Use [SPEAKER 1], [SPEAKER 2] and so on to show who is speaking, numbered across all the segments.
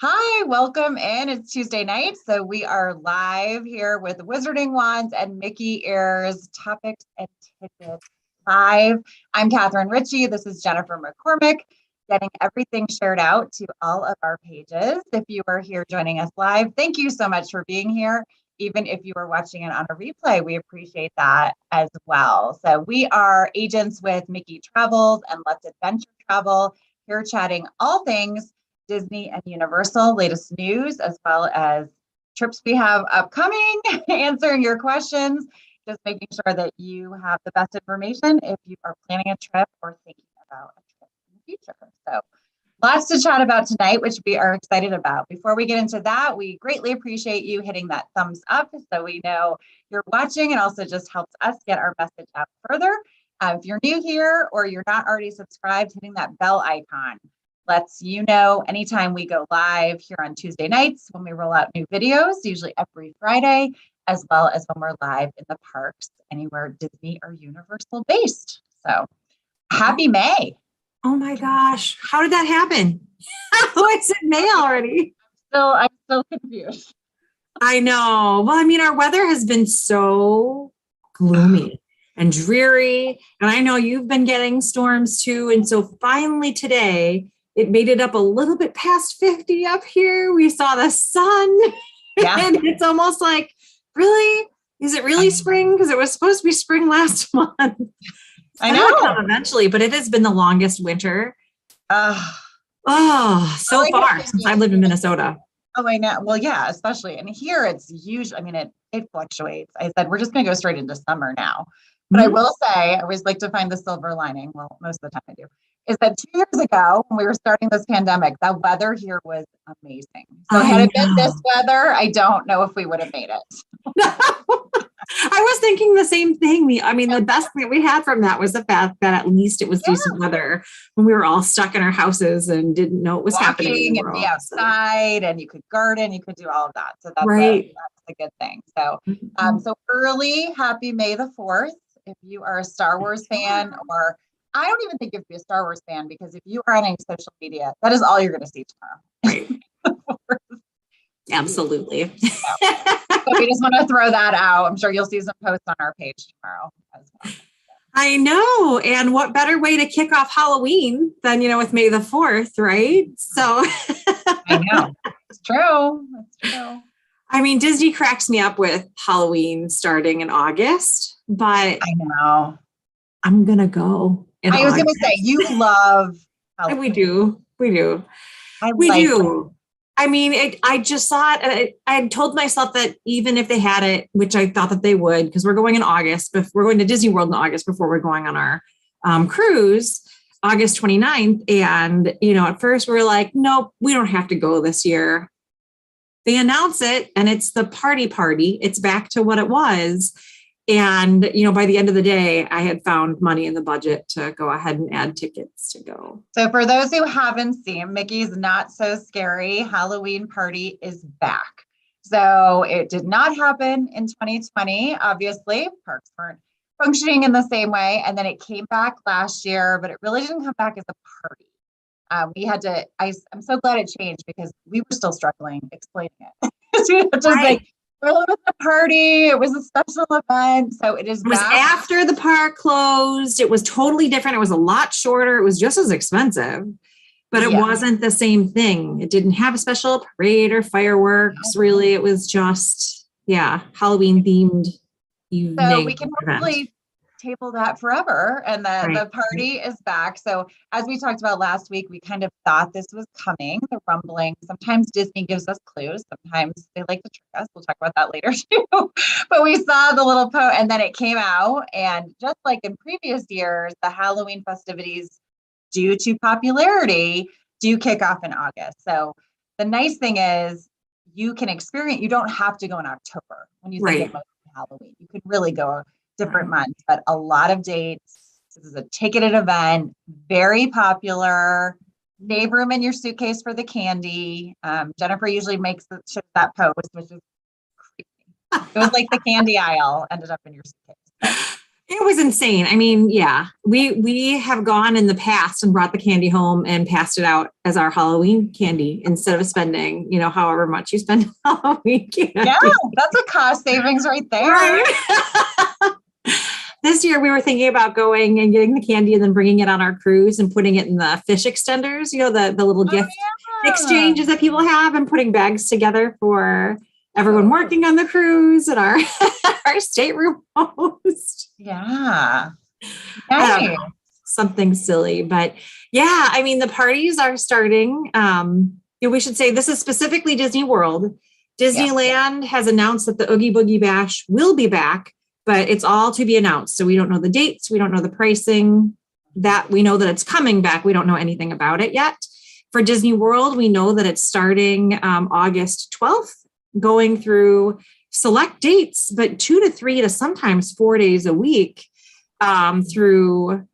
[SPEAKER 1] Hi, welcome in. It's Tuesday night, so we are live here with Wizarding Wands and Mickey Ears Topics and Tidbits live. I'm Catherine Ritchie. This is Jennifer McCormick, getting everything shared out to all of our pages. If you are here joining us live, thank you so much for being here. Even if you are watching it on a replay, we appreciate that as well. So we are agents with Mickey Travels and Let's Adventure Travel, here chatting all things Disney and Universal, latest news, as well as trips we have upcoming, answering your questions, just making sure that you have the best information if you are planning a trip or thinking about a trip in the future. So lots to chat about tonight, which we are excited about. Before we get into that, we greatly appreciate you hitting that thumbs up so we know you're watching, and also just helps us get our message out further. If you're new here or you're not already subscribed, hitting that bell icon lets you know anytime we go live here on Tuesday nights when we roll out new videos, usually every Friday, as well as when we're live in the parks, anywhere Disney or Universal based. So happy May.
[SPEAKER 2] Oh my gosh. How did that happen? How is it May already?
[SPEAKER 1] I'm still confused.
[SPEAKER 2] I know. Well, I mean, our weather has been so gloomy and dreary. And I know you've been getting storms too. And so finally today, it made it up a little bit past 50 up here. We saw the sun. Yeah. And it's almost like, really? Is it really spring? Because it was supposed to be spring last month.
[SPEAKER 1] I know.
[SPEAKER 2] Eventually, but it has been the longest winter. So far since I lived in Minnesota.
[SPEAKER 1] Oh, I know. Well, yeah, especially. And here it's usually, I mean, it fluctuates. I said, we're just going to go straight into summer now. But I will say, I always like to find the silver lining. Well, most of the time I do. Is that 2 years ago when we were starting this pandemic, the weather here was amazing. So had it been this weather, I don't know if we would have made it.
[SPEAKER 2] I was thinking the same thing. The best thing we had from that was the fact that at least it was decent weather when we were all stuck in our houses and didn't know what was happening.
[SPEAKER 1] And be outside, and you could garden, you could do all of that. So that's a good thing. So, so early, happy May the 4th. If you are a Star Wars fan, or I don't even think you have to be a Star Wars fan, because if you are on any social media, that is all you're going to see tomorrow.
[SPEAKER 2] Right. Absolutely.
[SPEAKER 1] So we just want to throw that out. I'm sure you'll see some posts on our page tomorrow as well.
[SPEAKER 2] I know. And what better way to kick off Halloween than, with May the 4th, right? So
[SPEAKER 1] I know. It's true. It's true.
[SPEAKER 2] I mean, Disney cracks me up with Halloween starting in August, but
[SPEAKER 1] I know.
[SPEAKER 2] I'm going to go.
[SPEAKER 1] I was going to say, you love Halloween.
[SPEAKER 2] We do. We do. I mean, I just thought, I had told myself that even if they had it, which I thought that they would, because we're going in August, but we're going to Disney World in August before we're going on our cruise, August 29th. And, at first we were like, nope, we don't have to go this year. They announce it and it's the party. It's back to what it was. And, by the end of the day, I had found money in the budget to go ahead and add tickets to go.
[SPEAKER 1] So for those who haven't seen, Mickey's Not So Scary Halloween Party is back. So it did not happen in 2020. Obviously, parks weren't functioning in the same way. And then it came back last year, but it really didn't come back as a party. I'm so glad it changed, because we were still struggling explaining it. Well, it was a party. It was a special event. So it was
[SPEAKER 2] after the park closed. It was totally different. It was a lot shorter. It was just as expensive, but it wasn't the same thing. It didn't have a special parade or fireworks. Really, it was just, Halloween themed evening.
[SPEAKER 1] So we can hopefully table that forever, and the party is back. So as we talked about last week, we kind of thought this was coming, the rumbling. Sometimes Disney gives us clues. Sometimes they like to trick us. We'll talk about that later too. But we saw the little post, and then it came out. And just like in previous years, the Halloween festivities, due to popularity, do kick off in August. So the nice thing is you don't have to go in October when you think about Halloween. You could really go different months, but a lot of dates. This is a ticketed event, very popular. Save room in your suitcase for the candy. Jennifer usually makes that post, which is crazy. It was like the candy aisle ended up in your suitcase.
[SPEAKER 2] It was insane. I mean, yeah, we have gone in the past and brought the candy home and passed it out as our Halloween candy instead of spending, however much you spend on Halloween candy.
[SPEAKER 1] Yeah, that's a cost savings right there.
[SPEAKER 2] Right? This year we were thinking about going and getting the candy and then bringing it on our cruise and putting it in the fish extenders, the little gift exchanges that people have, and putting bags together for everyone working on the cruise and our our stateroom host.
[SPEAKER 1] Yeah. Nice.
[SPEAKER 2] Something silly, but yeah, I mean, the parties are starting. We should say this is specifically Disney World. Disneyland has announced that the Oogie Boogie Bash will be back, but it's all to be announced. So we don't know the dates. We don't know the pricing. That we know that it's coming back. We don't know anything about it yet. For Disney World, we know that it's starting August 12th, going through select dates, but 2 to 3 to sometimes 4 days a week through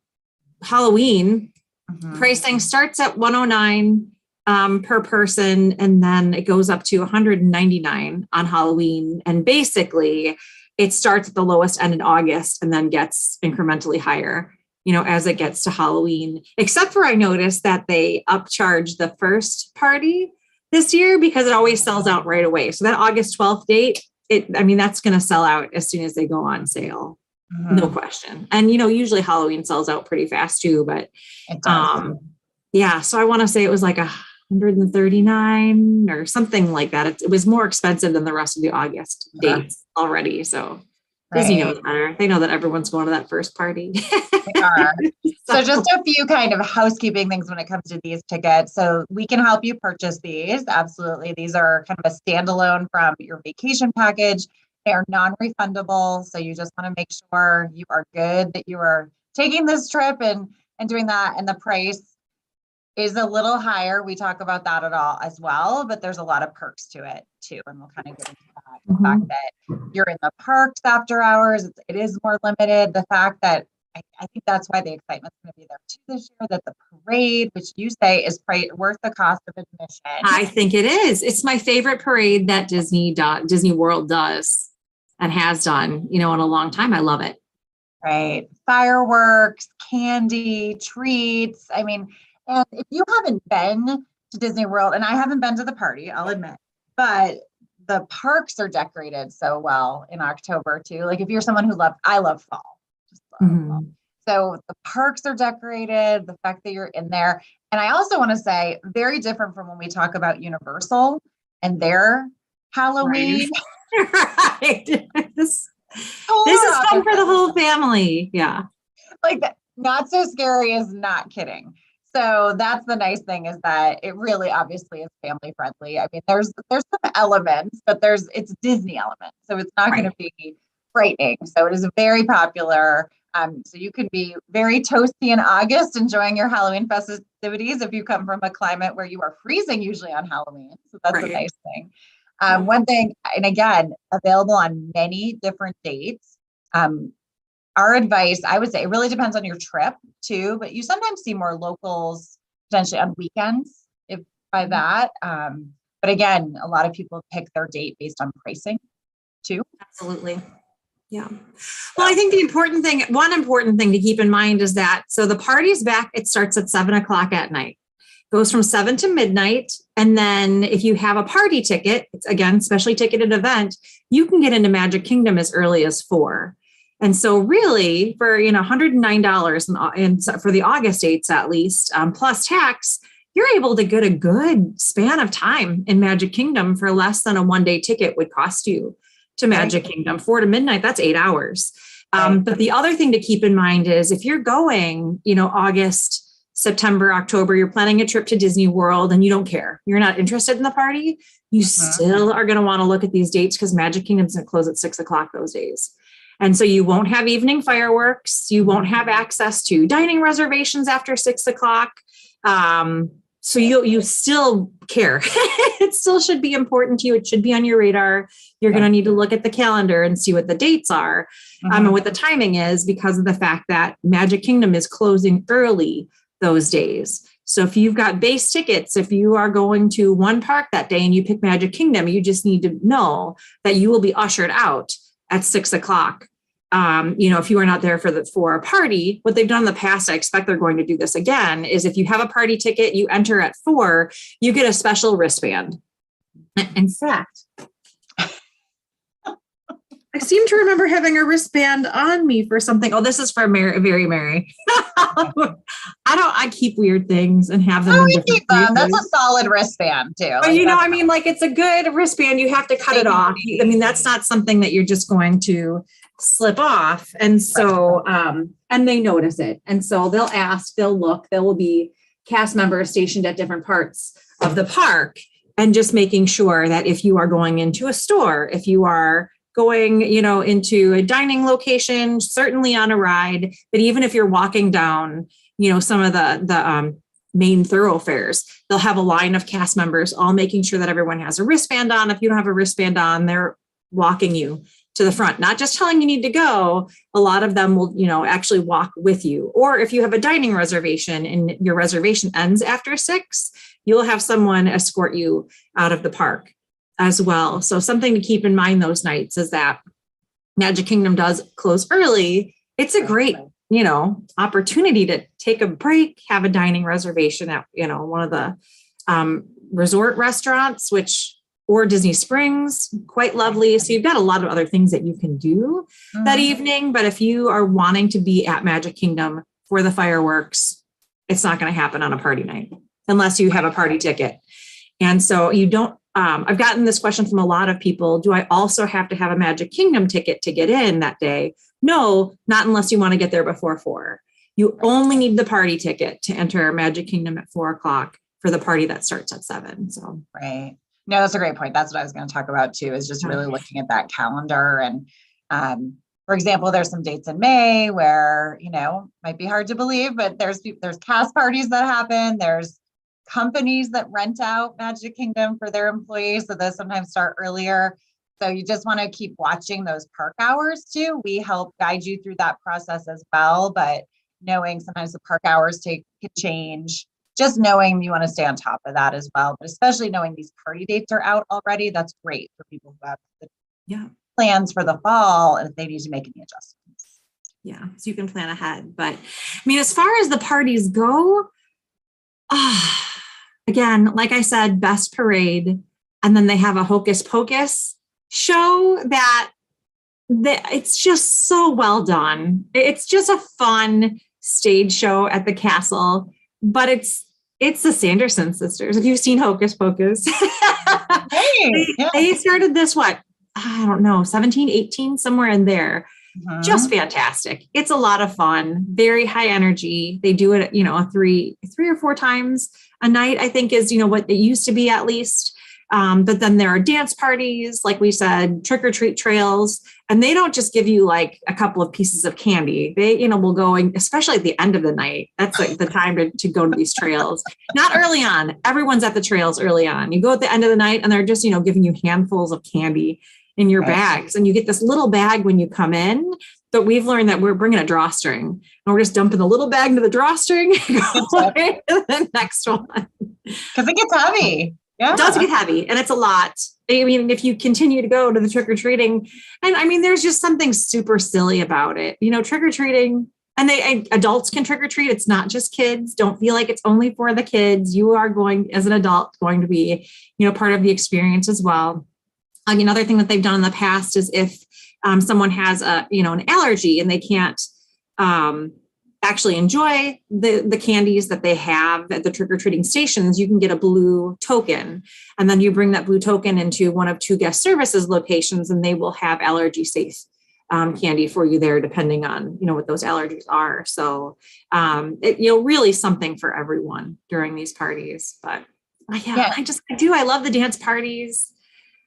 [SPEAKER 2] Halloween. Mm-hmm. Pricing starts at $109 per person, and then it goes up to $199 on Halloween. And basically, it starts at the lowest end in August and then gets incrementally higher, as it gets to Halloween. Except for I noticed that they upcharge the first party this year because it always sells out right away. So that August 12th date, that's going to sell out as soon as they go on sale. Mm-hmm. No question. And, usually Halloween sells out pretty fast too, but so I want to say it was like $139 or something like that. It was more expensive than the rest of the August dates already. So Disney knows better. They know that everyone's going to that first party.
[SPEAKER 1] They are. So just a few kind of housekeeping things when it comes to these tickets. So we can help you purchase these. Absolutely. These are kind of a standalone from your vacation package. They are non-refundable. So you just want to make sure you are good, that you are taking this trip and doing that. And the price is a little higher. We talk about that as well, but there's a lot of perks to it too. And we'll kind of get into that. The fact that you're in the parks after hours, it is more limited. The fact that I think that's why the excitement's going to be there too this year, that the parade, which you say is worth the cost of admission.
[SPEAKER 2] I think it is. It's my favorite parade that Disney World does and has done, in a long time. I love it.
[SPEAKER 1] Right. Fireworks, candy, treats. And if you haven't been to Disney World, and I haven't been to the party, I'll admit, but the parks are decorated so well in October too. Like if you're someone I love fall, just love fall. So the parks are decorated, the fact that you're in there. And I also want to say, very different from when we talk about Universal and their Halloween.
[SPEAKER 2] Right. This is fun for the whole family. Yeah.
[SPEAKER 1] Like that, not so scary is not kidding. So that's the nice thing, is that it really obviously is family friendly. There's some elements, but it's Disney elements. So it's not going to be frightening. So it is very popular. So you can be very toasty in August, enjoying your Halloween festivities if you come from a climate where you are freezing usually on Halloween. So that's a nice thing. One thing, and again, available on many different dates. Our advice, I would say, it really depends on your trip too, but you sometimes see more locals potentially on weekends by that. But again, a lot of people pick their date based on pricing too.
[SPEAKER 2] Absolutely. Yeah. Well, I think one important thing to keep in mind is that, so the party's back, it starts at 7:00 at night, goes from 7 to midnight. And then if you have a party ticket, it's again, specially ticketed event, you can get into Magic Kingdom as early as 4. And so really for, $109 and for the August dates, at least, plus tax, you're able to get a good span of time in Magic Kingdom for less than a one-day ticket would cost you to Magic Kingdom. 4 to midnight, that's 8 hours. But the other thing to keep in mind is if you're going, August, September, October, you're planning a trip to Disney World and you don't care, you're not interested in the party, you still are going to want to look at these dates because Magic Kingdom's going to close at 6:00 those days. And so you won't have evening fireworks. You won't have access to dining reservations after 6:00. So you still care. It still should be important to you. It should be on your radar. You're going to need to look at the calendar and see what the dates are and what the timing is, because of the fact that Magic Kingdom is closing early those days. So if you've got base tickets, if you are going to one park that day and you pick Magic Kingdom, you just need to know that you will be ushered out at 6:00 if you are not there for a party, what they've done in the past, I expect they're going to do this again, is if you have a party ticket, you enter at 4, you get a special wristband. In fact, I seem to remember having a wristband on me for something. Oh, this is for Very Mary. I keep weird things and have them.
[SPEAKER 1] Oh,
[SPEAKER 2] in
[SPEAKER 1] we
[SPEAKER 2] different
[SPEAKER 1] keep them.
[SPEAKER 2] places.
[SPEAKER 1] That's a solid wristband too.
[SPEAKER 2] But like it's a good wristband. You have to cut it off. I mean, that's not something that you're just going to slip off. And so, and they notice it. And so they'll ask, they'll look, there will be cast members stationed at different parts of the park, and just making sure that if you are going into a store, if you are going, into a dining location, certainly on a ride, but even if you're walking down, some of the main thoroughfares, they'll have a line of cast members all making sure that everyone has a wristband on. If you don't have a wristband on, they're walking you to the front, not just telling you need to go. A lot of them will, actually walk with you. Or if you have a dining reservation and your reservation ends after 6, you'll have someone escort you out of the park as well. So something to keep in mind those nights is that Magic Kingdom does close early. It's a great, opportunity to take a break, have a dining reservation at, one of the resort restaurants, or Disney Springs, quite lovely. So you've got a lot of other things that you can do that evening. But if you are wanting to be at Magic Kingdom for the fireworks, it's not going to happen on a party night unless you have a party ticket. And so you don't, I've gotten this question from a lot of people. Do I also have to have a Magic Kingdom ticket to get in that day? No, not unless you want to get there before 4. You only need the party ticket to enter Magic Kingdom at 4:00 for the party that starts at 7. So,
[SPEAKER 1] right. No, that's a great point. That's what I was going to talk about too, is just really looking at that calendar. And for example, there's some dates in May where, might be hard to believe, but there's cast parties that happen. There's companies that rent out Magic Kingdom for their employees. So those sometimes start earlier. So you just want to keep watching those park hours too. We help guide you through that process as well, but knowing sometimes the park hours can change, just knowing you want to stay on top of that as well. But especially knowing these party dates are out already, that's great for people who have the plans for the fall and if they need to make any adjustments.
[SPEAKER 2] Yeah, so you can plan ahead. But I mean, as far as the parties go, again, like I said, best parade. And then they have a Hocus Pocus show that it's just so well done. It's just a fun stage show at the castle, but it's the Sanderson sisters. If you've seen Hocus Pocus, they started this, I don't know, 17, 18, somewhere in there. Just fantastic. It's a lot of fun, very high energy. They do it, 3 or 4 times a night, I think is, what it used to be at least. But then there are dance parties, like we said, trick or treat trails, and they don't just give you like a couple of pieces of candy. They, will go, especially at the end of the night. That's like the time to go to these trails. Not early on. Everyone's at the trails early on. You go at the end of the night and they're just, giving you handfuls of candy in your bags. And you get this little bag when you come in, but we've learned that we're bringing a drawstring and we're just dumping the little bag into the drawstring and going to the next one.
[SPEAKER 1] Because it gets heavy. Yeah.
[SPEAKER 2] It does get heavy and it's a lot. I mean, if you continue to go to the trick-or-treating, and I mean, there's just something super silly about it, trick-or-treating, and adults can trick-or-treat. It's not just kids. Don't feel like it's only for the kids. You are as an adult, going to be, part of the experience as well. Another thing that they've done in the past is if someone has an allergy and they can't actually enjoy the candies that they have at the trick-or-treating stations, you can get a blue token. And then you bring that blue token into one of 2 guest services locations and they will have allergy safe candy for you there, depending on, what those allergies are. So, really something for everyone during these parties. But I love the dance parties.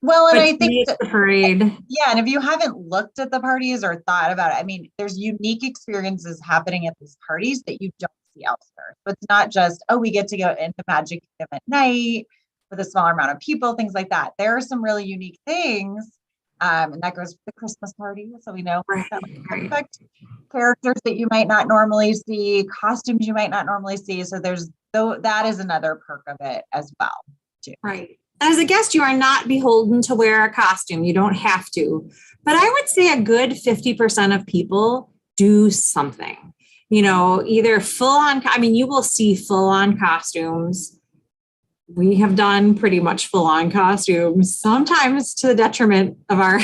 [SPEAKER 1] Well, and I think
[SPEAKER 2] the parade.
[SPEAKER 1] Yeah. And if you haven't looked at the parties or thought about it, I mean, there's unique experiences happening at these parties that you don't see elsewhere. So it's not just, we get to go into Magic Kingdom at night with a smaller amount of people, things like that. There are some really unique things. And that goes for the Christmas party. So we know perfect characters that you might not normally see, costumes you might not normally see. So that is another perk of it as well, too.
[SPEAKER 2] Right. As a guest, you are not beholden to wear a costume. You don't have to. But I would say a good 50% of people do something, either full on. I mean, you will see full on costumes. We have done pretty much full on costumes, sometimes to the detriment of our,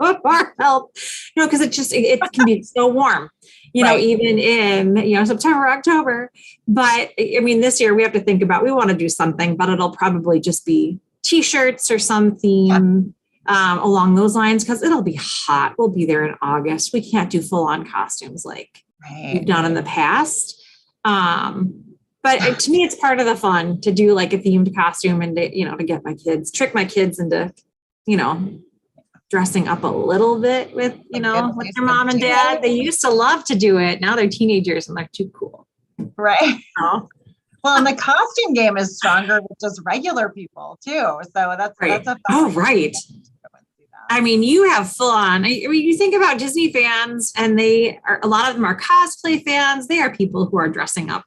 [SPEAKER 2] of our health, because it can be so warm,
[SPEAKER 1] Right.
[SPEAKER 2] even in, September, October. But I mean, this year we have to think about, we want to do something, but it'll probably just be t-shirts or some theme along those lines, because it'll be hot. We'll be there in August. We can't do full on costumes like we've done in the past. But to me, it's part of the fun to do like a themed costume and to get trick my kids into, dressing up a little bit with, with their mom and dad. They used to love to do it. Now they're teenagers and they're too cool.
[SPEAKER 1] Right. Well, and the costume game is stronger with just regular people too. So that's
[SPEAKER 2] right.
[SPEAKER 1] That's
[SPEAKER 2] right. I mean, you have full on. I mean, you think about Disney fans, and a lot of them are cosplay fans. They are people who are dressing up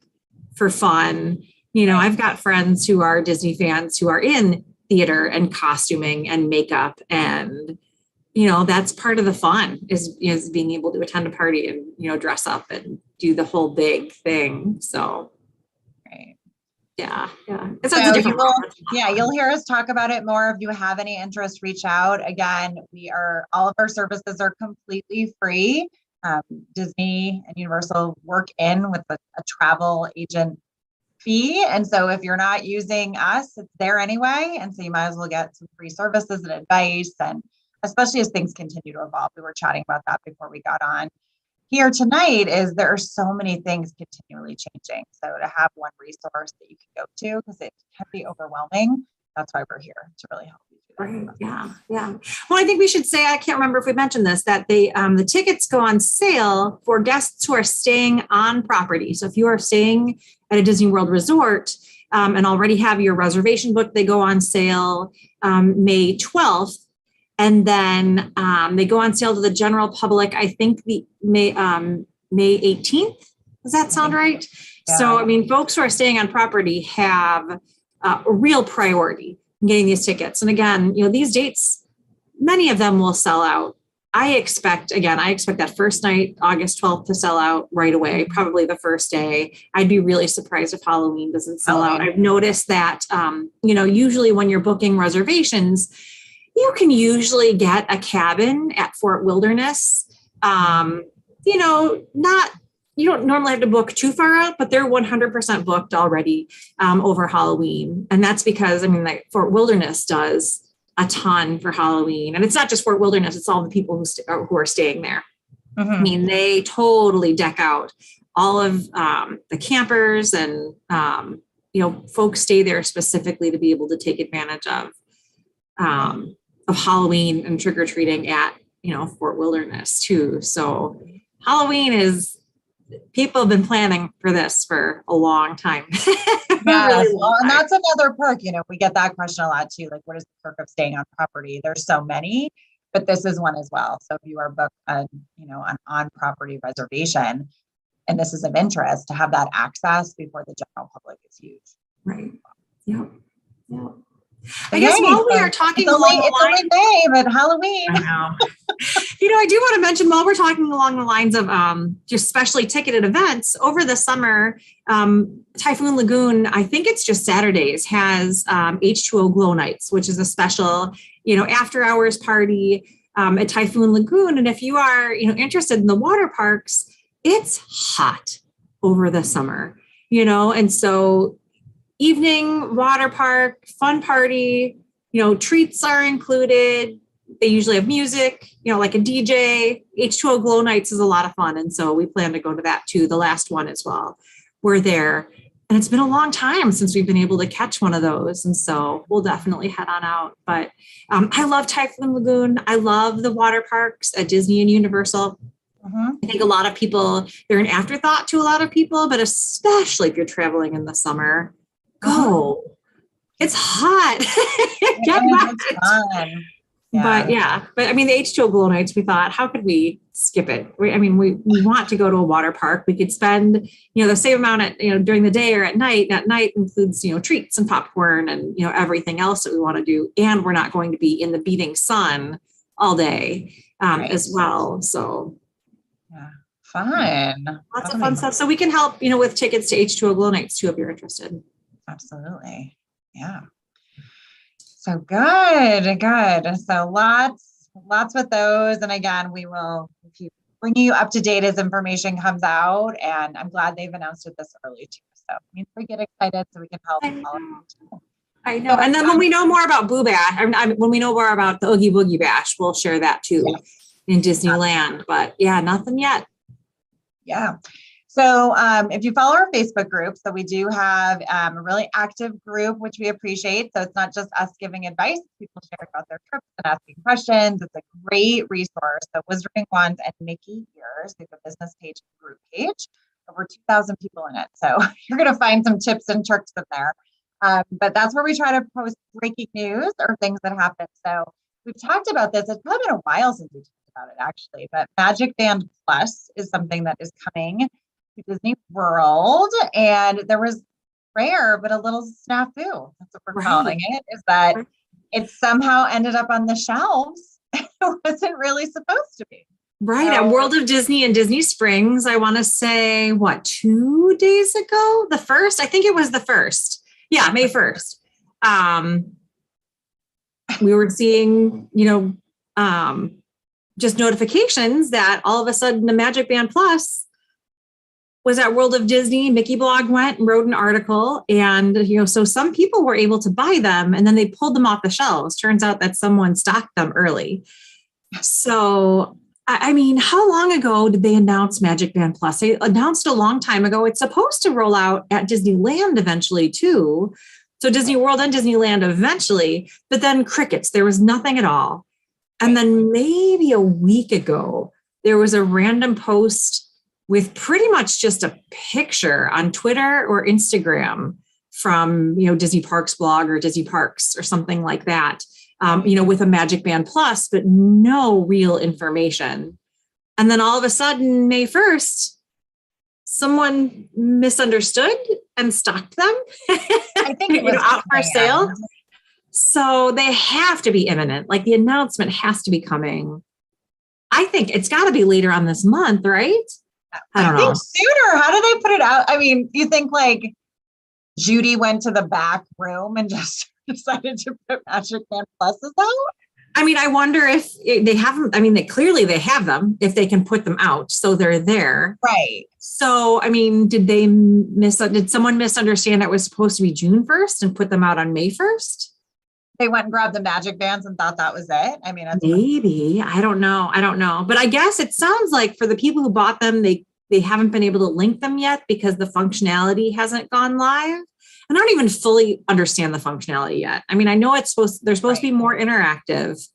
[SPEAKER 2] for fun. I've got friends who are Disney fans who are in theater and costuming and makeup, and that's part of the fun is being able to attend a party and dress up and do the whole big thing. So
[SPEAKER 1] right.
[SPEAKER 2] Yeah. It's a different
[SPEAKER 1] you'll hear us talk about it more. If you have any interest, reach out. Again, all of our services are completely free. Disney and Universal work in with a travel agent fee. And so if you're not using us, it's there anyway. And so you might as well get some free services and advice. And especially as things continue to evolve, we were chatting about that before we got on here tonight, there are so many things continually changing. So to have one resource that you can go to, because it can be overwhelming, that's why we're here, to really help you.
[SPEAKER 2] Right. Yeah. Well, I think we should say, I can't remember if we mentioned this, that the tickets go on sale for guests who are staying on property. So if you are staying at a Disney World resort and already have your reservation booked, they go on sale May 12th. And then they go on sale to the general public, I think the May 18th. Does that sound right? Yeah. So, I mean, folks who are staying on property have a real priority in getting these tickets. And again, these dates, many of them will sell out. I expect that first night, August 12th, to sell out right away, probably the first day. I'd be really surprised if Halloween doesn't sell out. I've noticed that, usually when you're booking reservations, you can usually get a cabin at Fort Wilderness. You don't normally have to book too far out, but they're 100% booked already over Halloween. And that's because, Fort Wilderness does a ton for Halloween. And it's not just Fort Wilderness, it's all the people who are staying there. Mm-hmm. They totally deck out all of the campers and, folks stay there specifically to be able to take advantage of Halloween and trick-or-treating at, Fort Wilderness too. So Halloween people have been planning for this for a long time.
[SPEAKER 1] Yes. Well, and that's another perk, we get that question a lot too. Like, what is the perk of staying on property? There's so many, but this is one as well. So if you are booked an on-property reservation, and this is of interest, to have that access before the general public is huge.
[SPEAKER 2] Right. Yep. I guess while we are talking along the lines,
[SPEAKER 1] it's only May, but Halloween.
[SPEAKER 2] I know. I do want to mention, while we're talking along the lines of just specially ticketed events, over the summer, Typhoon Lagoon, I think it's just Saturdays, has H2O Glow Nights, which is a special, after hours party at Typhoon Lagoon. And if you are, interested in the water parks, it's hot over the summer, and so evening water park, fun party, treats are included. They usually have music, like a DJ. H2O Glow Nights is a lot of fun. And so we plan to go to that too, the last one as well. We're there. And it's been a long time since we've been able to catch one of those. And so we'll definitely head on out. But I love Typhoon Lagoon. I love the water parks at Disney and Universal. Mm-hmm. I think a lot of people, they're an afterthought to a lot of people, but especially if you're traveling in the summer, go. It's hot.
[SPEAKER 1] It's fun.
[SPEAKER 2] But I mean, the H2O glow nights, we thought, how could we skip it? We want to go to a water park. We could spend, the same amount during the day or at night. At night includes, treats and popcorn and, everything else that we want to do. And we're not going to be in the beating sun all day as well. So
[SPEAKER 1] fun.
[SPEAKER 2] Lots of fun stuff. So we can help, with tickets to H2O glow nights too, if you're interested.
[SPEAKER 1] Absolutely. Yeah. So good. So lots with those. And again, we will keep bringing you up to date as information comes out. And I'm glad they've announced it this early too. So we get excited so we can help all of you too.
[SPEAKER 2] I know. And then when we know more about Boo Bash, when we know more about the Oogie Boogie Bash, we'll share that too in Disneyland. But nothing yet. Yeah.
[SPEAKER 1] So if you follow our Facebook group, so we do have a really active group, which we appreciate. So it's not just us giving advice, people sharing about their trips and asking questions. It's a great resource. So Wizarding Wands and Mickey Ears, we have a business page and group page, over 2,000 people in it. So you're going to find some tips and tricks in there. But that's where we try to post breaking news or things that happen. So we've talked about this. It's probably been a while since we talked about it actually, but MagicBand Plus is something that is coming to Disney World, and there was rare but a little snafu. That's what we're calling it. Is that it somehow ended up on the shelves? It wasn't really supposed to be.
[SPEAKER 2] Right. At World of Disney in Disney Springs, I want to say 2 days ago. The first, I think it was the first. Yeah, May 1st. We were seeing, just notifications that all of a sudden the MagicBand Plus was at World of Disney. Mickey Blog went and wrote an article, and so some people were able to buy them, and then they pulled them off the shelves. Turns out that someone stocked them early. So, how long ago did they announce MagicBand Plus? They announced a long time ago. It's supposed to roll out at Disneyland eventually too. So Disney World and Disneyland eventually, but then crickets. There was nothing at all. And then maybe a week ago, there was a random post with pretty much just a picture on Twitter or Instagram from, Disney Parks blog or Disney Parks or something like that, with a MagicBand Plus, but no real information. And then all of a sudden, May 1st, someone misunderstood and stocked them.
[SPEAKER 1] I think it was
[SPEAKER 2] out for sale. So they have to be imminent. Like the announcement has to be coming. I think it's got to be later on this month, right? I don't know.
[SPEAKER 1] Sooner. How did they put it out? You think like Judy went to the back room and just decided to put MagicBand Pluses out?
[SPEAKER 2] I wonder if they have them. They clearly they have them if they can put them out. So they're there.
[SPEAKER 1] Right.
[SPEAKER 2] So, did someone misunderstand that it was supposed to be June 1st and put them out on May 1st?
[SPEAKER 1] They went and grabbed the Magic Bands and thought that was it. That's
[SPEAKER 2] maybe. I don't know. But I guess it sounds like for the people who bought them, they haven't been able to link them yet because the functionality hasn't gone live. And I don't even fully understand the functionality yet. I know they're supposed to be more interactive,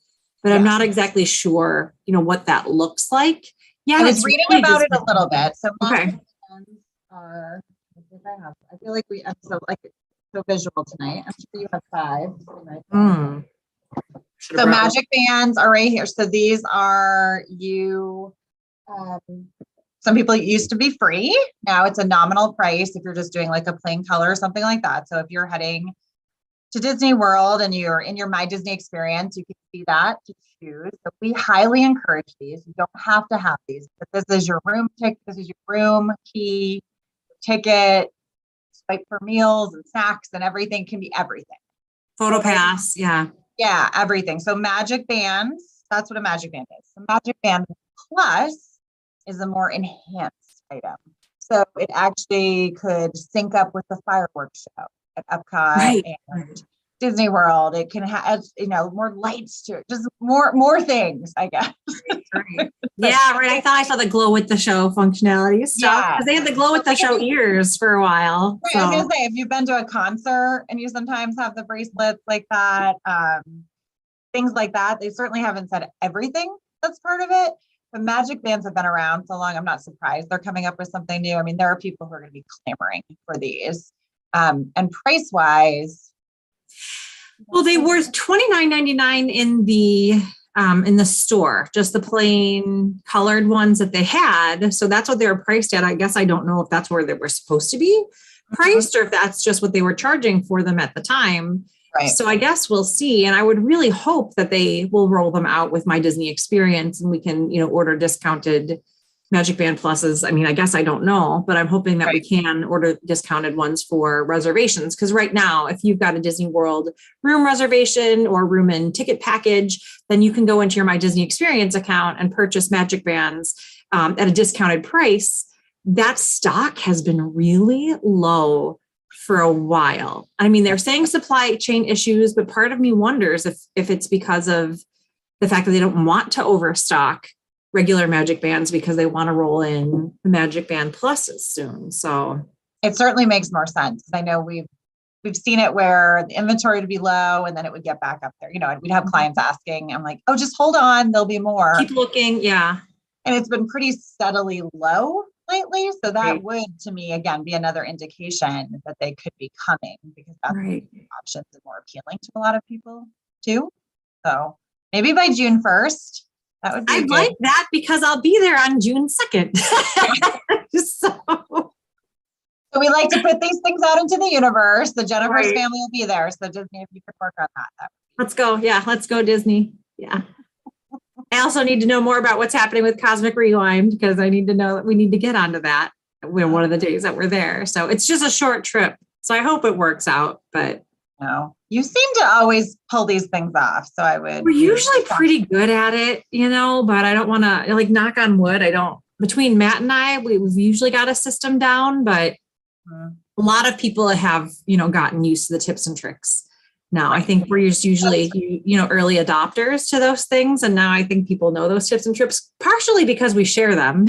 [SPEAKER 2] but I'm not exactly sure, what that looks like. Yeah,
[SPEAKER 1] I was reading about it a little bit. So
[SPEAKER 2] okay.
[SPEAKER 1] I feel like we have so visual tonight. I'm sure you have 5. So Magic Bands are right here. So these are some people used to be free. Now it's a nominal price if you're just doing like a plain color or something like that. So if you're heading to Disney World and you're in your My Disney experience, you can see that to choose. So we highly encourage these. You don't have to have these, but this is your room ticket. This is your room key ticket. Swipe for meals and snacks and everything can be everything.
[SPEAKER 2] Photo pass. Yeah.
[SPEAKER 1] Yeah. Everything. So Magic Bands, that's what a Magic Band is. So Magic Band Plus is a more enhanced item. So it actually could sync up with the fireworks show at Epcot and Disney World. It can have, more lights to it, just more things, I guess.
[SPEAKER 2] Right. Yeah, right. I thought I saw the glow with the show functionality stuff because they had the glow with the show ears for a while.
[SPEAKER 1] Right, so. I was gonna say, if you've been to a concert and you sometimes have the bracelets like that, things like that, they certainly haven't said everything that's part of it. But Magic Bands have been around so long, I'm not surprised they're coming up with something new. There are people who are going to be clamoring for these. And price-wise,
[SPEAKER 2] Well, they were $29.99 in the store, just the plain colored ones that they had. So that's what they were priced at. I guess I don't know if that's where they were supposed to be priced or if that's just what they were charging for them at the time.
[SPEAKER 1] Right.
[SPEAKER 2] So I guess we'll see. And I would really hope that they will roll them out with My Disney Experience and we can, order discounted MagicBand Pluses. I mean, I guess I don't know, but I'm hoping that we can order discounted ones for reservations. Because right now, if you've got a Disney World room reservation or room and ticket package, then you can go into your My Disney Experience account and purchase MagicBands at a discounted price. That stock has been really low for a while. I mean, they're saying supply chain issues, but part of me wonders if it's because of the fact that they don't want to overstock regular MagicBands because they want to roll in the MagicBand Pluses soon. So
[SPEAKER 1] it certainly makes more sense. I know we've seen it where the inventory would be low and then it would get back up there. And we'd have clients asking, I'm like, oh, just hold on, there'll be more.
[SPEAKER 2] Keep looking. Yeah.
[SPEAKER 1] And it's been pretty steadily low lately. So that would, to me, again, be another indication that they could be coming because that's options and more appealing to a lot of people too. So maybe by June 1st, that would be
[SPEAKER 2] I'd like that because I'll be there on June 2nd. So
[SPEAKER 1] we like to put these things out into the universe. The Jennifer's family will be there. So Disney, if you could work on that.
[SPEAKER 2] Let's go. Yeah, let's go Disney. Yeah. I also need to know more about what's happening with Cosmic Rewind because I need to know that we need to get onto that one of the days that we're there. So it's just a short trip. So I hope it works out, but
[SPEAKER 1] no, you seem to always pull these things off. So I would.
[SPEAKER 2] We're usually pretty good at it, but I don't want to knock on wood. Between Matt and I, we've usually got a system down, but a lot of people have, gotten used to the tips and tricks. Now I think we're just usually, early adopters to those things. And now I think people know those tips and tricks partially because we share them.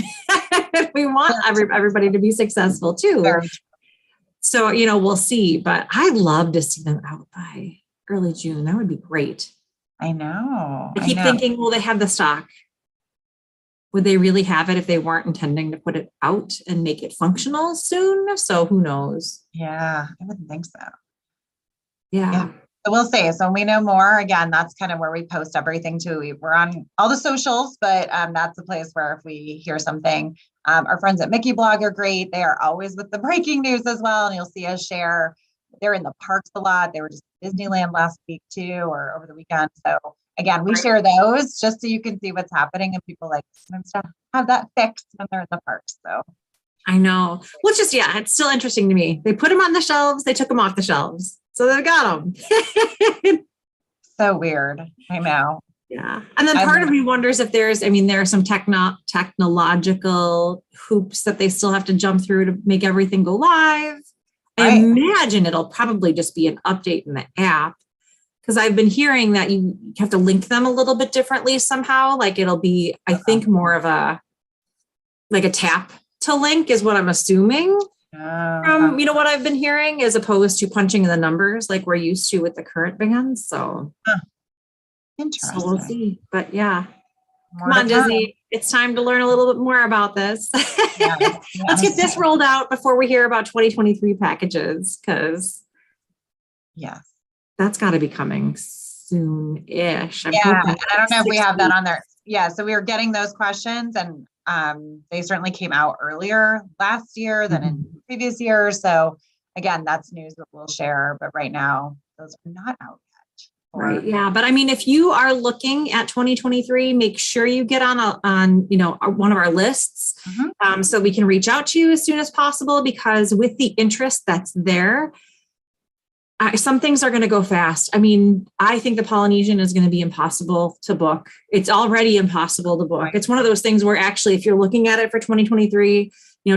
[SPEAKER 2] We want everybody to be successful too. So, we'll see, but I'd love to see them out by early June. That would be great.
[SPEAKER 1] I know.
[SPEAKER 2] I keep thinking, will they have the stock? Would they really have it if they weren't intending to put it out and make it functional soon? So who knows?
[SPEAKER 1] Yeah, I wouldn't think so.
[SPEAKER 2] Yeah.
[SPEAKER 1] So we'll see. So we know more. Again, that's kind of where we post everything too. We're on all the socials, but that's the place where if we hear something, our friends at Mickey Blog are great. They are always with the breaking news as well. And you'll see us share. They're in the parks a lot. They were just at Disneyland last week too, or over the weekend. So again, we share those just so you can see what's happening and people like to have that fixed when they're in the parks. So
[SPEAKER 2] I know. Well, it's still interesting to me. They put them on the shelves. They took them off the shelves. So they got them.
[SPEAKER 1] So weird. I know.
[SPEAKER 2] Yeah. And then part of me wonders if there are some technological hoops that they still have to jump through to make everything go live. I imagine it'll probably just be an update in the app because I've been hearing that you have to link them a little bit differently somehow. Like it'll be, I think, more of a tap to link is what I'm assuming. From what I've been hearing as opposed to punching in the numbers like we're used to with the current bands. So
[SPEAKER 1] interesting.
[SPEAKER 2] So we'll see. But yeah. Come on, Disney. It's time to learn a little bit more about this. Let's get this rolled out before we hear about 2023 packages because that's got to be coming soon-ish.
[SPEAKER 1] And I don't know if we have that on there. Yeah, so we were getting those questions and they certainly came out earlier last year than in previous years. So again, that's news that we'll share. But right now, those are not out yet.
[SPEAKER 2] Right. Yeah. But I mean, if you are looking at 2023, make sure you get on one of our lists so we can reach out to you as soon as possible, because with the interest that's there, some things are going to go fast. I mean, I think the Polynesian is going to be impossible to book. It's already impossible to book. It's one of those things where actually, if you're looking at it for 2023,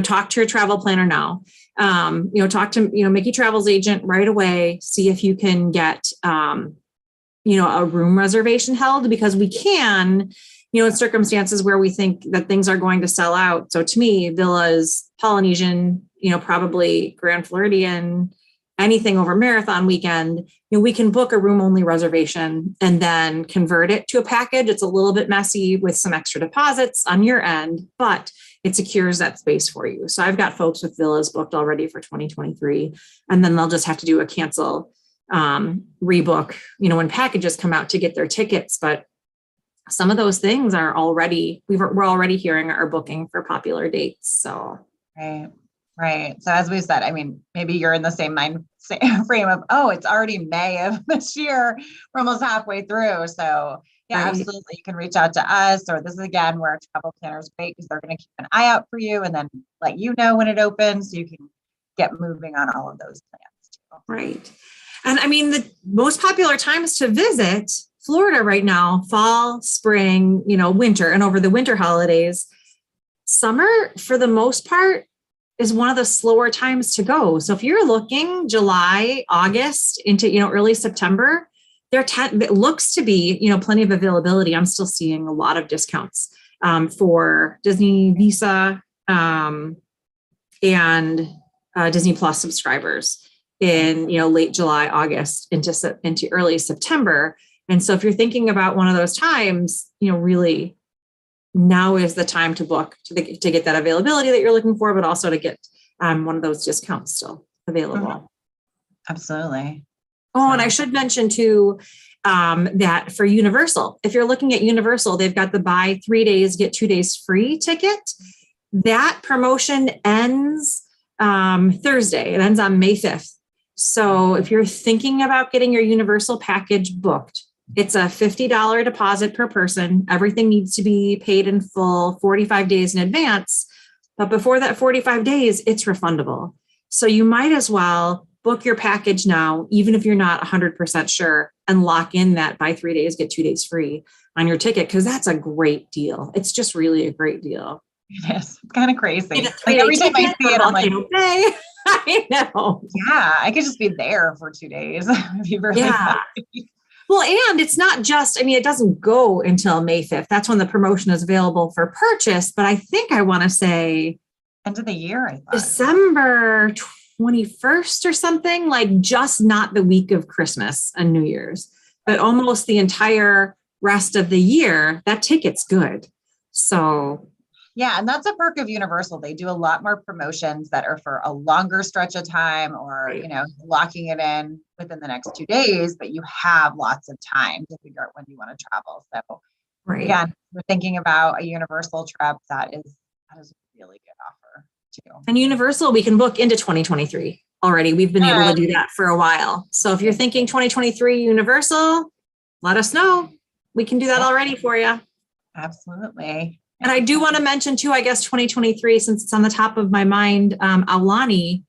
[SPEAKER 2] talk to your travel planner now. Talk to, Mickey Travel's agent right away. See if you can get, a room reservation held, because we can, in circumstances where we think that things are going to sell out. So to me, villas, Polynesian, probably Grand Floridian, anything over marathon weekend, we can book a room only reservation and then convert it to a package. It's a little bit messy with some extra deposits on your end, but it secures that space for you. So I've got folks with villas booked already for 2023, and then they'll just have to do a cancel rebook, when packages come out to get their tickets. But some of those things are already, we're already hearing are booking for popular dates. So.
[SPEAKER 1] Right. So as we said, I mean, maybe you're in the same frame of, oh, it's already May of this year. We're almost halfway through. So yeah, absolutely. You can reach out to us, or this is again where travel planners wait, because they're going to keep an eye out for you and then let you know when it opens so you can get moving on all of those plans too.
[SPEAKER 2] Right. And I mean, the most popular times to visit Florida right now, fall, spring, winter, and over the winter holidays. Summer, for the most part, is one of the slower times to go. So if you're looking July, August into, early September, it looks to be, plenty of availability. I'm still seeing a lot of discounts for Disney Visa and Disney Plus subscribers in, late July, August into early September. And so if you're thinking about one of those times, really now is the time to book to get that availability that you're looking for, but also to get one of those discounts still available.
[SPEAKER 1] Mm-hmm. Absolutely.
[SPEAKER 2] Oh, and I should mention too, that for Universal, if you're looking at Universal, they've got the buy 3 days, get 2 days free ticket. That promotion ends Thursday. It ends on May 5th. So if you're thinking about getting your Universal package booked, it's a $50 deposit per person. Everything needs to be paid in full 45 days in advance. But before that 45 days, it's refundable. So you might as well book your package now, even if you're not 100% sure, and lock in that buy 3 days, get 2 days free on your ticket, because that's a great deal. It's just really a great deal.
[SPEAKER 1] Yes, it's kind of crazy. Like every time I see it, I'm like,
[SPEAKER 2] okay. I know.
[SPEAKER 1] Yeah, I could just be there for 2 days.
[SPEAKER 2] Yeah. Well, and it's not just, it doesn't go until May 5th. That's when the promotion is available for purchase. But I think I want to say
[SPEAKER 1] end of the year, I thought.
[SPEAKER 2] December 21st or something, like just not the week of Christmas and New Year's, but almost the entire rest of the year. That ticket's good. So.
[SPEAKER 1] Yeah. And that's a perk of Universal. They do a lot more promotions that are for a longer stretch of time, or, locking it in within the next 2 days, but you have lots of time to figure out when you want to travel. So again, we're thinking about a Universal trip. That is a really good offer too.
[SPEAKER 2] And Universal, we can book into 2023 already. We've been able to do that for a while. So if you're thinking 2023 Universal, let us know. We can do that already for you.
[SPEAKER 1] Absolutely.
[SPEAKER 2] And I do want to mention too, I guess 2023, since it's on the top of my mind, Aulani,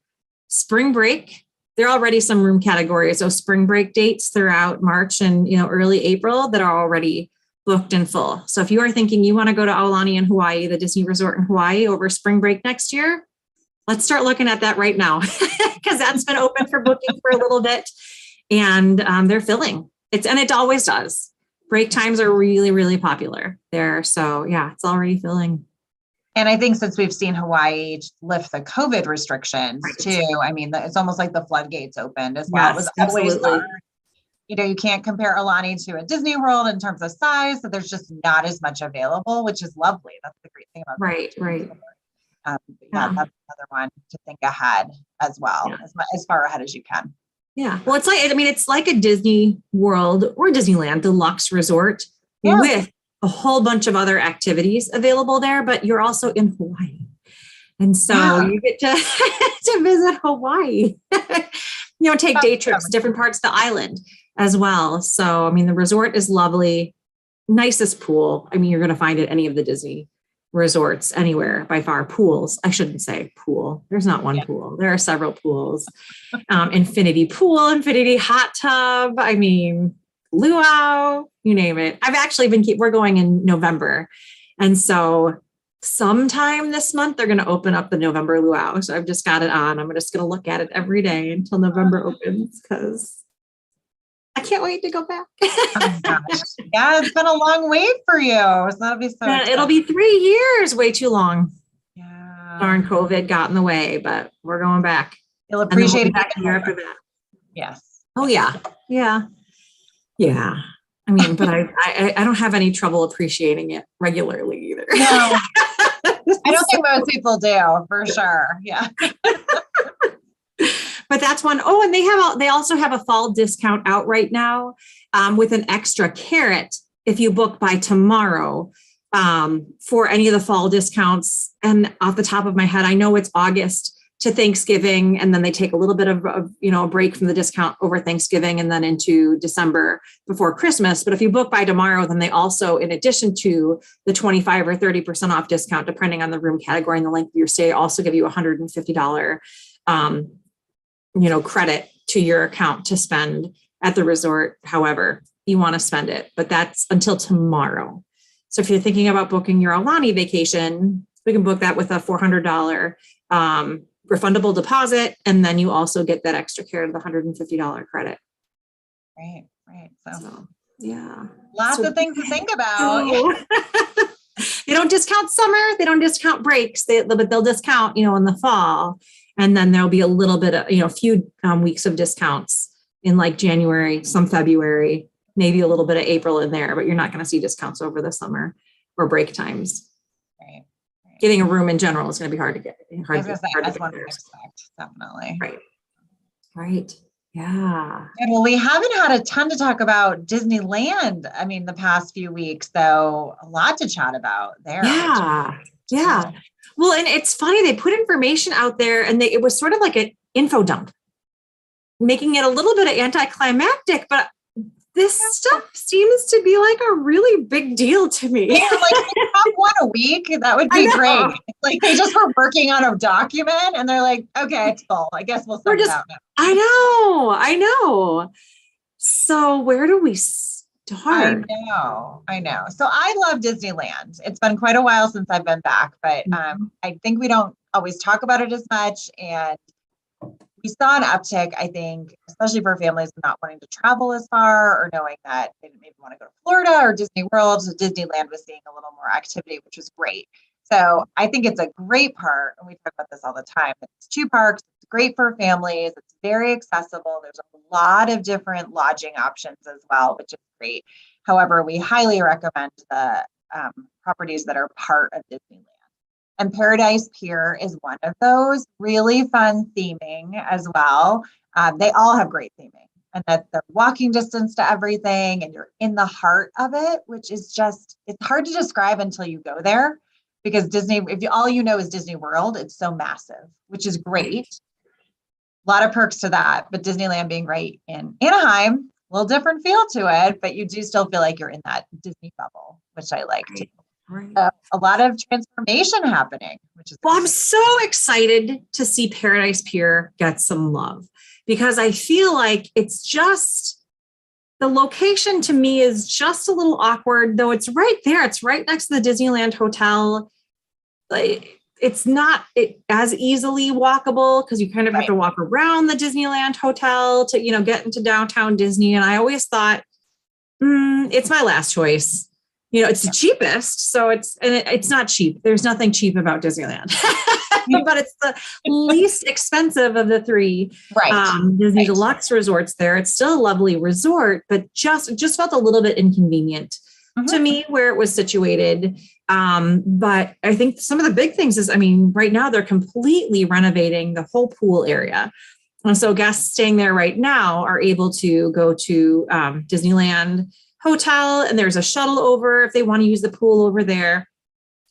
[SPEAKER 2] spring break, there are already some room categories. So spring break dates throughout March and, early April that are already booked in full. So if you are thinking you want to go to Aulani in Hawaii, the Disney resort in Hawaii over spring break next year, let's start looking at that right now, because that's been open for booking for a little bit, and they're filling. And it always does. Break times are really, really popular there. So yeah, it's already filling.
[SPEAKER 1] And I think since we've seen Hawaii lift the COVID restrictions too, it's almost like the floodgates opened as well.
[SPEAKER 2] Yes,
[SPEAKER 1] it was always
[SPEAKER 2] absolutely.
[SPEAKER 1] You can't compare Aulani to a Disney World in terms of size. So there's just not as much available, which is lovely. That's the great thing about
[SPEAKER 2] Right.
[SPEAKER 1] That's another one to think ahead as well, as far ahead as you can.
[SPEAKER 2] Yeah. Well, it's like a Disney World or Disneyland deluxe resort with a whole bunch of other activities available there, but you're also in Hawaii. And so you get to visit Hawaii, take day trips, different parts of the island as well. So, the resort is lovely, nicest pool. You're going to find at any of the Disney resorts anywhere by far. Pools. I shouldn't say pool. There's not one pool. There are several pools. Infinity pool, infinity hot tub. Luau, you name it. I've actually we're going in November. And so sometime this month, they're going to open up the November luau. So I've just got it on. I'm just going to look at it every day until November opens, because I can't wait to go back.
[SPEAKER 1] Oh gosh. Yeah, it's been a long wait for you. So that'll be so
[SPEAKER 2] it'll be 3 years, way too long.
[SPEAKER 1] Yeah.
[SPEAKER 2] Darn, COVID got in the way, but we're going back.
[SPEAKER 1] You'll appreciate it
[SPEAKER 2] back year after that.
[SPEAKER 1] Yes.
[SPEAKER 2] Oh yeah. Yeah. Yeah. But I don't have any trouble appreciating it regularly either.
[SPEAKER 1] No, I don't think most people do, for sure. Yeah.
[SPEAKER 2] but that's one. Oh, and they also have a fall discount out right now with an extra carrot if you book by tomorrow for any of the fall discounts. And off the top of my head, I know it's August to Thanksgiving, and then they take a little bit of a break from the discount over Thanksgiving and then into December before Christmas. But if you book by tomorrow, then they also, in addition to the 25 or 30% off discount, depending on the room category and the length of your stay, also give you $150 credit to your account to spend at the resort however you want to spend it. But that's until tomorrow. So if you're thinking about booking your Aulani vacation, we can book that with a $400 refundable deposit, and then you also get that extra carrot of the $150 credit.
[SPEAKER 1] Right. So
[SPEAKER 2] yeah,
[SPEAKER 1] lots of things to think about.
[SPEAKER 2] They don't discount summer, they don't discount breaks, but they'll discount, in the fall, and then there'll be a little bit of, a few weeks of discounts in like January, some February, maybe a little bit of April in there, but you're not going to see discounts over the summer or break times.
[SPEAKER 1] Right.
[SPEAKER 2] Getting a room in general is going to be hard to get.
[SPEAKER 1] That's one to expect, definitely.
[SPEAKER 2] Right. Yeah.
[SPEAKER 1] And well, we haven't had a ton to talk about Disneyland. I mean, the past few weeks, though, a lot to chat about there.
[SPEAKER 2] Yeah. Well, and it's funny, they put information out there and it was sort of like an info dump, making it a little bit of anticlimactic, but this stuff seems to be like a really big deal to me.
[SPEAKER 1] Yeah, like they have one a week. That would be great. Like they just were working on a document and they're like, okay, it's full. I guess we'll send it out now.
[SPEAKER 2] I know. So where do we start?
[SPEAKER 1] I know. So I love Disneyland. It's been quite a while since I've been back, but I think we don't always talk about it as much. And we saw an uptick, I think, especially for families not wanting to travel as far or knowing that they maybe want to go to Florida or Disney World. So Disneyland was seeing a little more activity, which was great. So I think it's a great park. And we talk about this all the time. It's 2 parks. It's great for families. It's very accessible. There's a lot of different lodging options as well, which is great. However, we highly recommend the properties that are part of Disneyland. And Paradise Pier is one of those. Really fun theming as well. They all have great theming, and that they're walking distance to everything, and you're in the heart of it, which is just, it's hard to describe until you go there, because Disney, all you know is Disney World, it's so massive, which is great. A lot of perks to that, but Disneyland being right in Anaheim, a little different feel to it, but you do still feel like you're in that Disney bubble, which I like too. Right. A lot of transformation happening, which is
[SPEAKER 2] well, I'm so excited to see Paradise Pier get some love, because I feel like it's just, the location to me is just a little awkward, though it's right there. It's right next to the Disneyland Hotel. Like, it's not as easily walkable because you kind of have to walk around the Disneyland Hotel to, get into downtown Disney. And I always thought, it's my last choice. It's the cheapest. So it's not cheap. There's nothing cheap about Disneyland, but it's the least expensive of the 3 Disney Deluxe resorts there. It's still a lovely resort, but just felt a little bit inconvenient to me where it was situated. But I think some of the big things is, right now they're completely renovating the whole pool area. And so guests staying there right now are able to go to Disneyland Hotel, and there's a shuttle over if they want to use the pool over there.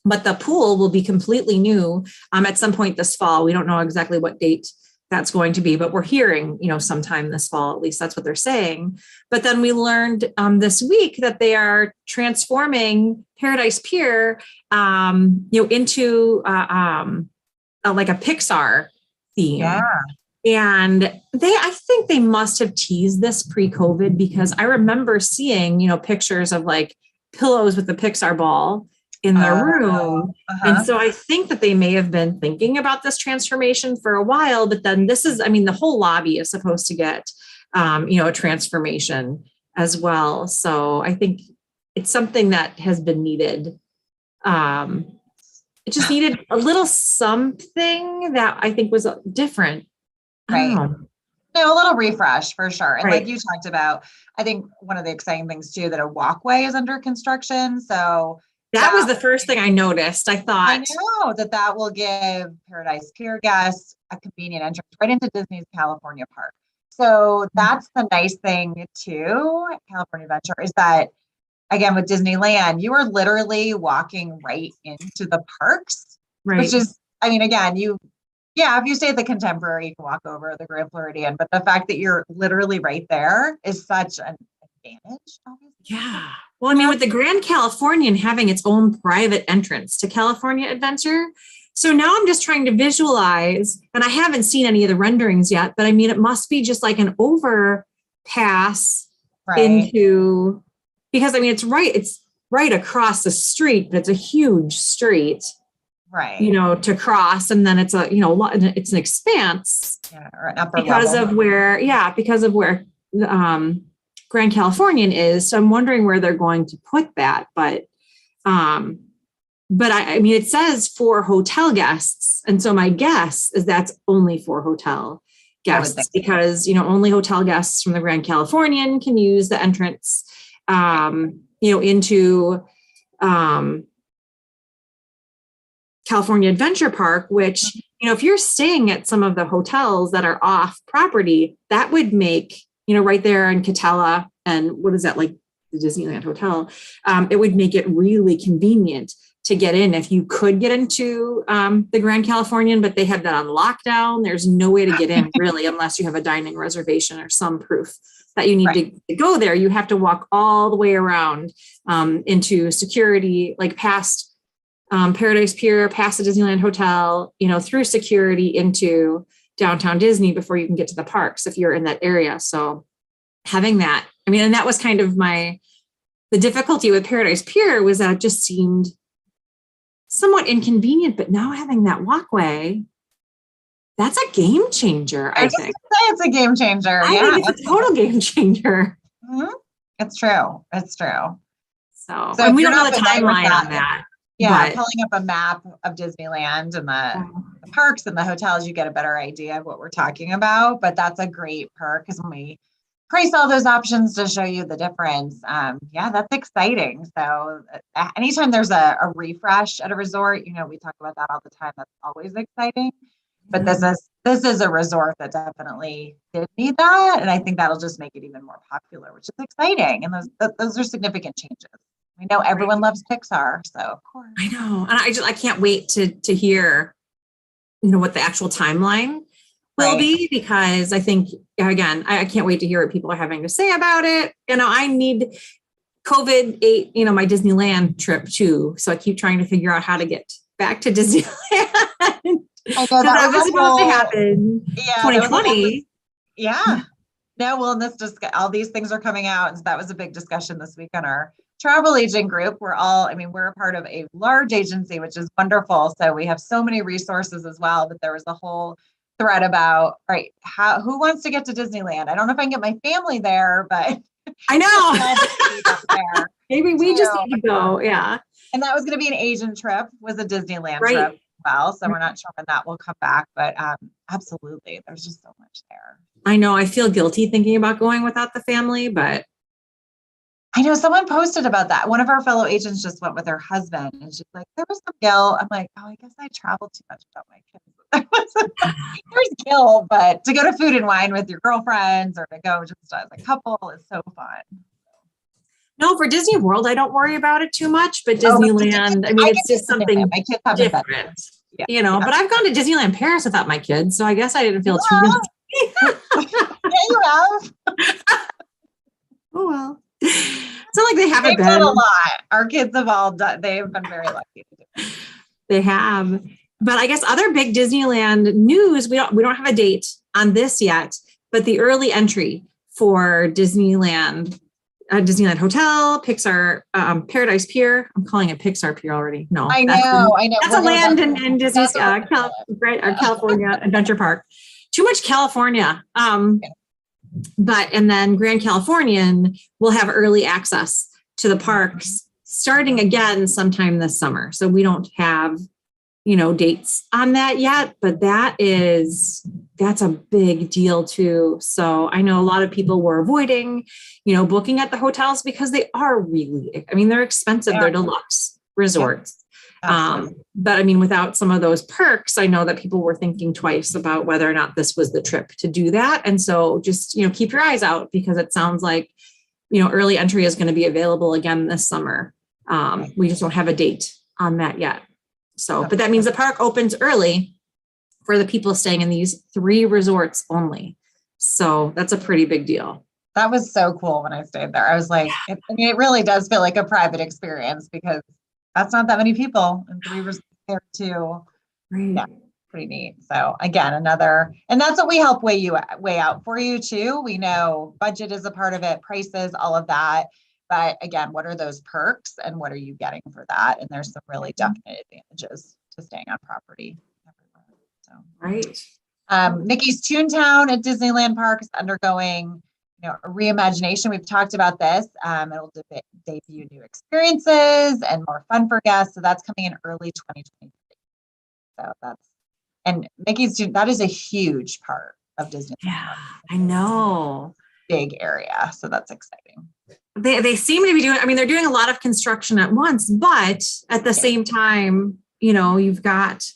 [SPEAKER 2] But the pool will be completely new at some point this fall. We don't know exactly what date that's going to be, but we're hearing, sometime this fall, at least that's what they're saying. But then we learned this week that they are transforming Paradise Pier, into like a Pixar theme.
[SPEAKER 1] Yeah.
[SPEAKER 2] And I think they must have teased this pre-COVID, because I remember seeing, pictures of like pillows with the Pixar ball in their room. And so I think that they may have been thinking about this transformation for a while, but then this is, the whole lobby is supposed to get, a transformation as well. So I think it's something that has been needed. It just needed a little something that I think was different.
[SPEAKER 1] Right. A little refresh for sure. And like you talked about, I think one of the exciting things too, that a walkway is under construction. So
[SPEAKER 2] that was the first thing I noticed. I thought,
[SPEAKER 1] I know that will give Paradise Pier guests a convenient entrance right into Disney's California Park. So that's the nice thing too, California Adventure, is that again, with Disneyland, you are literally walking right into the parks, which is, I mean, again, if you stay at the Contemporary, you can walk over the Grand Floridian, but the fact that you're literally right there is such an advantage, obviously.
[SPEAKER 2] Yeah. Well, I mean, with the Grand Californian having its own private entrance to California Adventure. So now I'm just trying to visualize, and I haven't seen any of the renderings yet, but I mean, it must be just like an overpass into, because I mean, it's right across the street, but it's a huge street,
[SPEAKER 1] right?
[SPEAKER 2] To cross. And then it's it's an expanse
[SPEAKER 1] or an upper
[SPEAKER 2] because
[SPEAKER 1] level.
[SPEAKER 2] because of where Grand Californian is. So I'm wondering where they're going to put that, but I mean, it says for hotel guests. And so my guess is that's only for hotel guests because, only hotel guests from the Grand Californian can use the entrance, into California Adventure Park, which, if you're staying at some of the hotels that are off property, that would make, right there in Catella and what is that, like the Disneyland Hotel, it would make it really convenient to get in if you could get into the Grand Californian, but they have that on lockdown. There's no way to get in really, unless you have a dining reservation or some proof that you need to go there. You have to walk all the way around into security, like past Paradise Pier, past the Disneyland Hotel, through security into downtown Disney before you can get to the parks if you're in that area. So having that, I mean, and that was kind of the difficulty with Paradise Pier was that it just seemed somewhat inconvenient, but now having that walkway, that's a game changer, I think.
[SPEAKER 1] It's a game changer.
[SPEAKER 2] I think it's a total game changer.
[SPEAKER 1] Mm-hmm. It's true. It's true.
[SPEAKER 2] So and we don't know the timeline on that.
[SPEAKER 1] Yeah, pulling up a map of Disneyland and the parks and the hotels, you get a better idea of what we're talking about. But that's a great perk because when we price all those options to show you the difference, that's exciting. So anytime there's a refresh at a resort, we talk about that all the time. That's always exciting. But this is a resort that definitely did need that, and I think that'll just make it even more popular, which is exciting. And those are significant changes. We know everyone loves Pixar, so of course.
[SPEAKER 2] I know, and I can't wait to hear, what the actual timeline will be, because I think again, I can't wait to hear what people are having to say about it. I need COVID ate, my Disneyland trip too, so I keep trying to figure out how to get back to Disneyland.
[SPEAKER 1] I know that was
[SPEAKER 2] supposed to happen. 2020.
[SPEAKER 1] No, well, all these things are coming out, and so that was a big discussion this week on our travel agent group. We're a part of a large agency, which is wonderful. So we have so many resources as well. But there was a whole thread about who wants to get to Disneyland? I don't know if I can get my family there, but
[SPEAKER 2] I know. Maybe we just need to go. Yeah.
[SPEAKER 1] And that was going to be an Asian trip, was a Disneyland trip. Well, so we're not sure when that will come back, but absolutely, there's just so much there.
[SPEAKER 2] I know I feel guilty thinking about going without the family, but
[SPEAKER 1] I know someone posted about that. One of our fellow agents just went with her husband, and she's like, there was some guilt. I'm like, I guess I traveled too much without my kids. There's guilt, but to go to Food and Wine with your girlfriends or to go just as a couple is so fun.
[SPEAKER 2] No, for Disney World, I don't worry about it too much, but Disneyland, I mean, it's just something
[SPEAKER 1] my kids have
[SPEAKER 2] different, but I've gone to Disneyland Paris without my kids, so I guess I didn't feel too guilty.
[SPEAKER 1] You have.
[SPEAKER 2] Oh, well. It's not like they haven't been.
[SPEAKER 1] Done a lot. Our kids have all done. They've been very lucky to do it.
[SPEAKER 2] They have. But I guess other big Disneyland news, we don't have a date on this yet, but the early entry for Disneyland Hotel, Pixar, Paradise Pier. I'm calling it Pixar Pier already. No,
[SPEAKER 1] I know.
[SPEAKER 2] That's a land in Disney's California Adventure Park. Too much California. And then Grand Californian will have early access to the parks starting again sometime this summer. So we don't have, dates on that yet, but that's a big deal too. So I know a lot of people were avoiding, booking at the hotels because they are they're expensive. They're deluxe resorts. But I mean, without some of those perks, I know that people were thinking twice about whether or not this was the trip to do that. And so just, keep your eyes out, because it sounds like, early entry is going to be available again this summer. We just don't have a date on that yet. So, but that means the park opens early for the people staying in these 3 resorts only. So that's a pretty big deal.
[SPEAKER 1] That was so cool when I stayed there. I was like, it really does feel like a private experience, because that's not that many people, and 3 resorts there too.
[SPEAKER 2] Right.
[SPEAKER 1] Yeah, pretty neat. So again, and that's what we help weigh out for you too. We know budget is a part of it, prices, all of that. But again, what are those perks and what are you getting for that? And there's some really definite advantages to staying on property everywhere. So
[SPEAKER 2] right.
[SPEAKER 1] Mickey's Toontown at Disneyland Park is undergoing a reimagination. We've talked about this. It'll debut new experiences and more fun for guests. So that's coming in early 2023. So and Mickey's Toontown, that is a huge part of Disney.
[SPEAKER 2] Yeah, I know.
[SPEAKER 1] Big area. So that's exciting.
[SPEAKER 2] They seem to be doing, they're doing a lot of construction at once, but at the same time, you've got,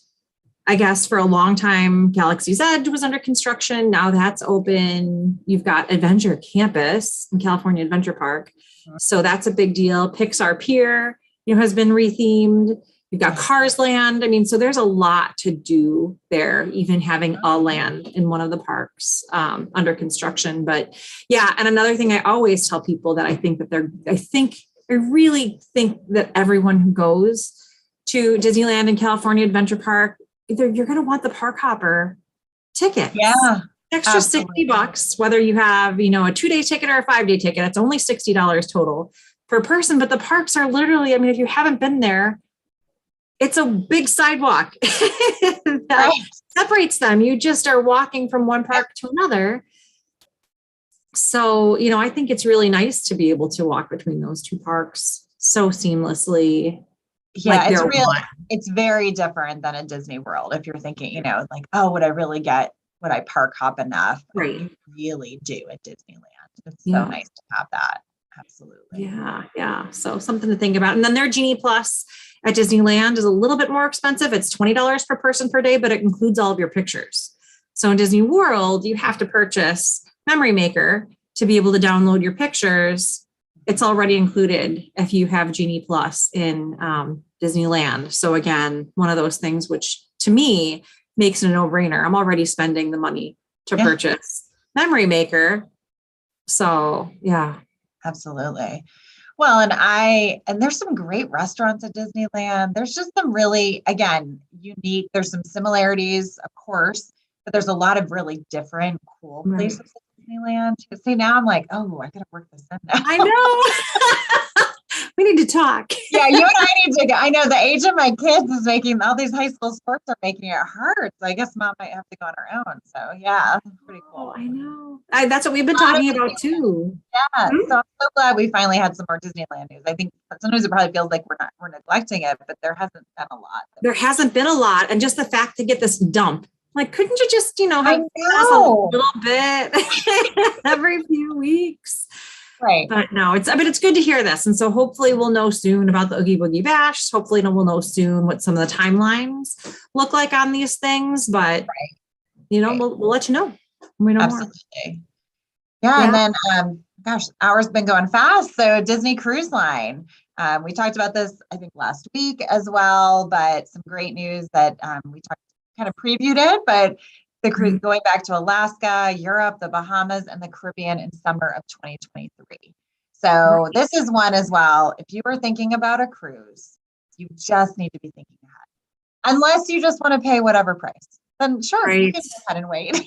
[SPEAKER 2] I guess for a long time, Galaxy's Edge was under construction. Now that's open. You've got Adventure Campus in California Adventure Park. So that's a big deal. Pixar Pier, has been rethemed. You've got Cars Land. So there's a lot to do there, even having a land in one of the parks under construction. But yeah, and another thing I always tell people that I really think that everyone who goes to Disneyland and California Adventure Park, you're going to want the park hopper ticket.
[SPEAKER 1] Yeah.
[SPEAKER 2] Extra $60, whether you have, a 2-day ticket or a 5-day ticket, it's only $60 total per person. But the parks are literally, if you haven't been there, it's a big sidewalk that separates them. You just are walking from one park to another. So, I think it's really nice to be able to walk between those 2 parks so seamlessly.
[SPEAKER 1] Yeah, it's very different than a Disney World. If you're thinking, would I really would I park hop enough?
[SPEAKER 2] Right.
[SPEAKER 1] You really do at Disneyland. It's so nice to have that. Absolutely.
[SPEAKER 2] Yeah. So something to think about. And then their Genie Plus at Disneyland is a little bit more expensive. It's $20 per person per day, but it includes all of your pictures. So in Disney World, you have to purchase Memory Maker to be able to download your pictures. It's already included if you have Genie Plus in Disneyland. So again, one of those things which to me makes it a no-brainer. I'm already spending the money to purchase Memory Maker. So yeah.
[SPEAKER 1] Absolutely. Well, and there's some great restaurants at Disneyland. There's just some really, again, unique, there's some similarities, of course, but there's a lot of really different, cool places at Disneyland. See, now I'm like, oh, I gotta work this in now.
[SPEAKER 2] I know. We need to talk.
[SPEAKER 1] Yeah, you and I need to go. I know the age of my kids is making all these high school sports are making it hard. So I guess mom might have to go on her own. So yeah, pretty cool.
[SPEAKER 2] Oh, I know. That's what we've been talking about too.
[SPEAKER 1] Yeah. So I'm so glad we finally had some more Disneyland news. I think sometimes it probably feels like we're neglecting it, but there hasn't been a lot.
[SPEAKER 2] There hasn't been a lot. And just the fact to get this dump, like, couldn't you just, have a little bit every few weeks?
[SPEAKER 1] Right.
[SPEAKER 2] But no, it's good to hear this. And so hopefully we'll know soon about the Oogie Boogie Bash. Hopefully we'll know soon what some of the timelines look like on these things, but we'll let you know when we know more.
[SPEAKER 1] Yeah. And then, hours been going fast. So Disney Cruise Line, we talked about this, I think last week as well, but some great news that we kind of previewed it, but the cruise going back to Alaska, Europe, the Bahamas, and the Caribbean in summer of 2023. So this is one as well. If you were thinking about a cruise, you just need to be thinking ahead. Unless you just want to pay whatever price, then sure, you can go ahead and wait.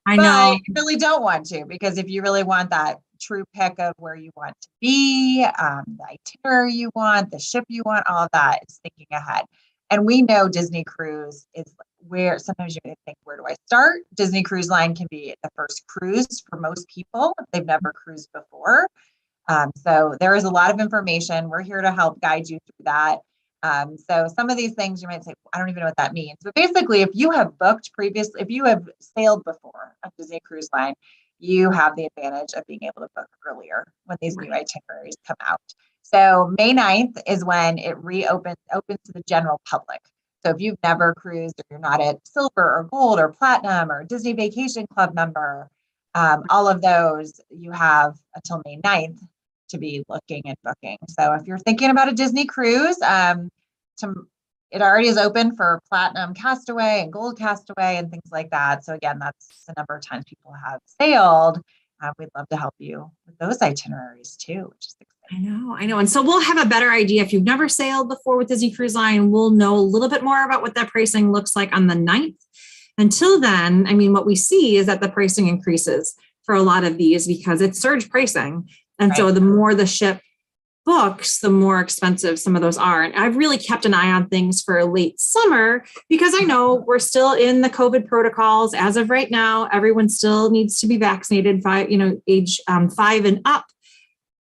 [SPEAKER 2] I know.
[SPEAKER 1] But you really don't want to, because if you really want that true pick of where you want to be, the itinerary you want, the ship you want, all of that is thinking ahead. And we know Disney Cruise is where sometimes you're going to think, where do I start? Disney Cruise Line can be the first cruise for most people if they've never cruised before. So there is a lot of information. We're here to help guide you through that. So some of these things you might say, I don't even know what that means. But basically, if you have booked previously, if you have sailed before on Disney Cruise Line, you have the advantage of being able to book earlier when these new itineraries come out. So May 9th is when it opens to the general public. So if you've never cruised or you're not at silver or gold or platinum or Disney Vacation Club member, all of those you have until May 9th to be looking and booking. So if you're thinking about a Disney cruise, it already is open for platinum castaway and gold castaway and things like that. So again, that's the number of times people have sailed. We'd love to help you with those itineraries too, which is exciting.
[SPEAKER 2] I know. And so we'll have a better idea. If you've never sailed before with Disney Cruise Line, we'll know a little bit more about what that pricing looks like on the 9th. Until then, I mean, what we see is that the pricing increases for a lot of these because it's surge pricing. And so the more the ship books, the more expensive some of those are. And I've really kept an eye on things for late summer because I know we're still in the COVID protocols. As of right now, everyone still needs to be vaccinated by, age 5 and up.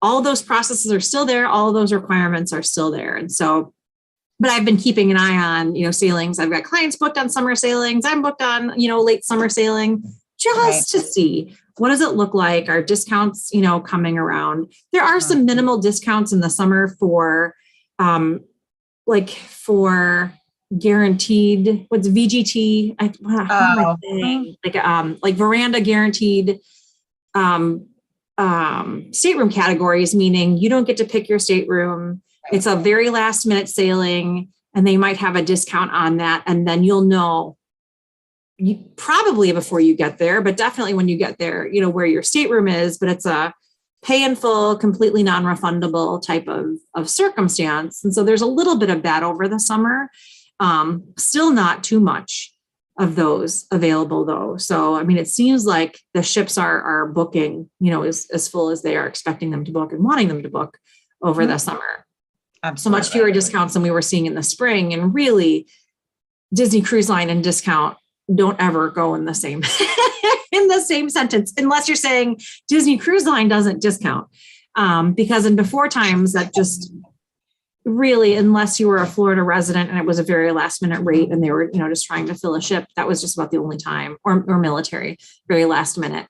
[SPEAKER 2] All those processes are still there. All of those requirements are still there. And so, but I've been keeping an eye on, sailings. I've got clients booked on summer sailings. I'm booked on, late summer sailing just to see what does it look like? Are discounts, coming around? There are some minimal discounts in the summer for, for guaranteed, what's VGT? Like veranda guaranteed, stateroom categories, meaning you don't get to pick your stateroom. It's a very last minute sailing and they might have a discount on that. And then you'll know probably before you get there, but definitely when you get there, where your stateroom is, but it's a pay in full, completely non-refundable type of circumstance. And so there's a little bit of that over the summer. Still not too much of those available though. So, I mean, it seems like the ships are booking, as full as they are expecting them to book and wanting them to book over the summer.
[SPEAKER 1] Absolutely.
[SPEAKER 2] So much fewer discounts than we were seeing in the spring. And really, Disney Cruise Line and discount don't ever go in the same in the same sentence, unless you're saying Disney Cruise Line doesn't discount. Because in before times that just really, unless you were a Florida resident and it was a very last minute rate and they were, just trying to fill a ship, that was just about the only time, or military, very last minute.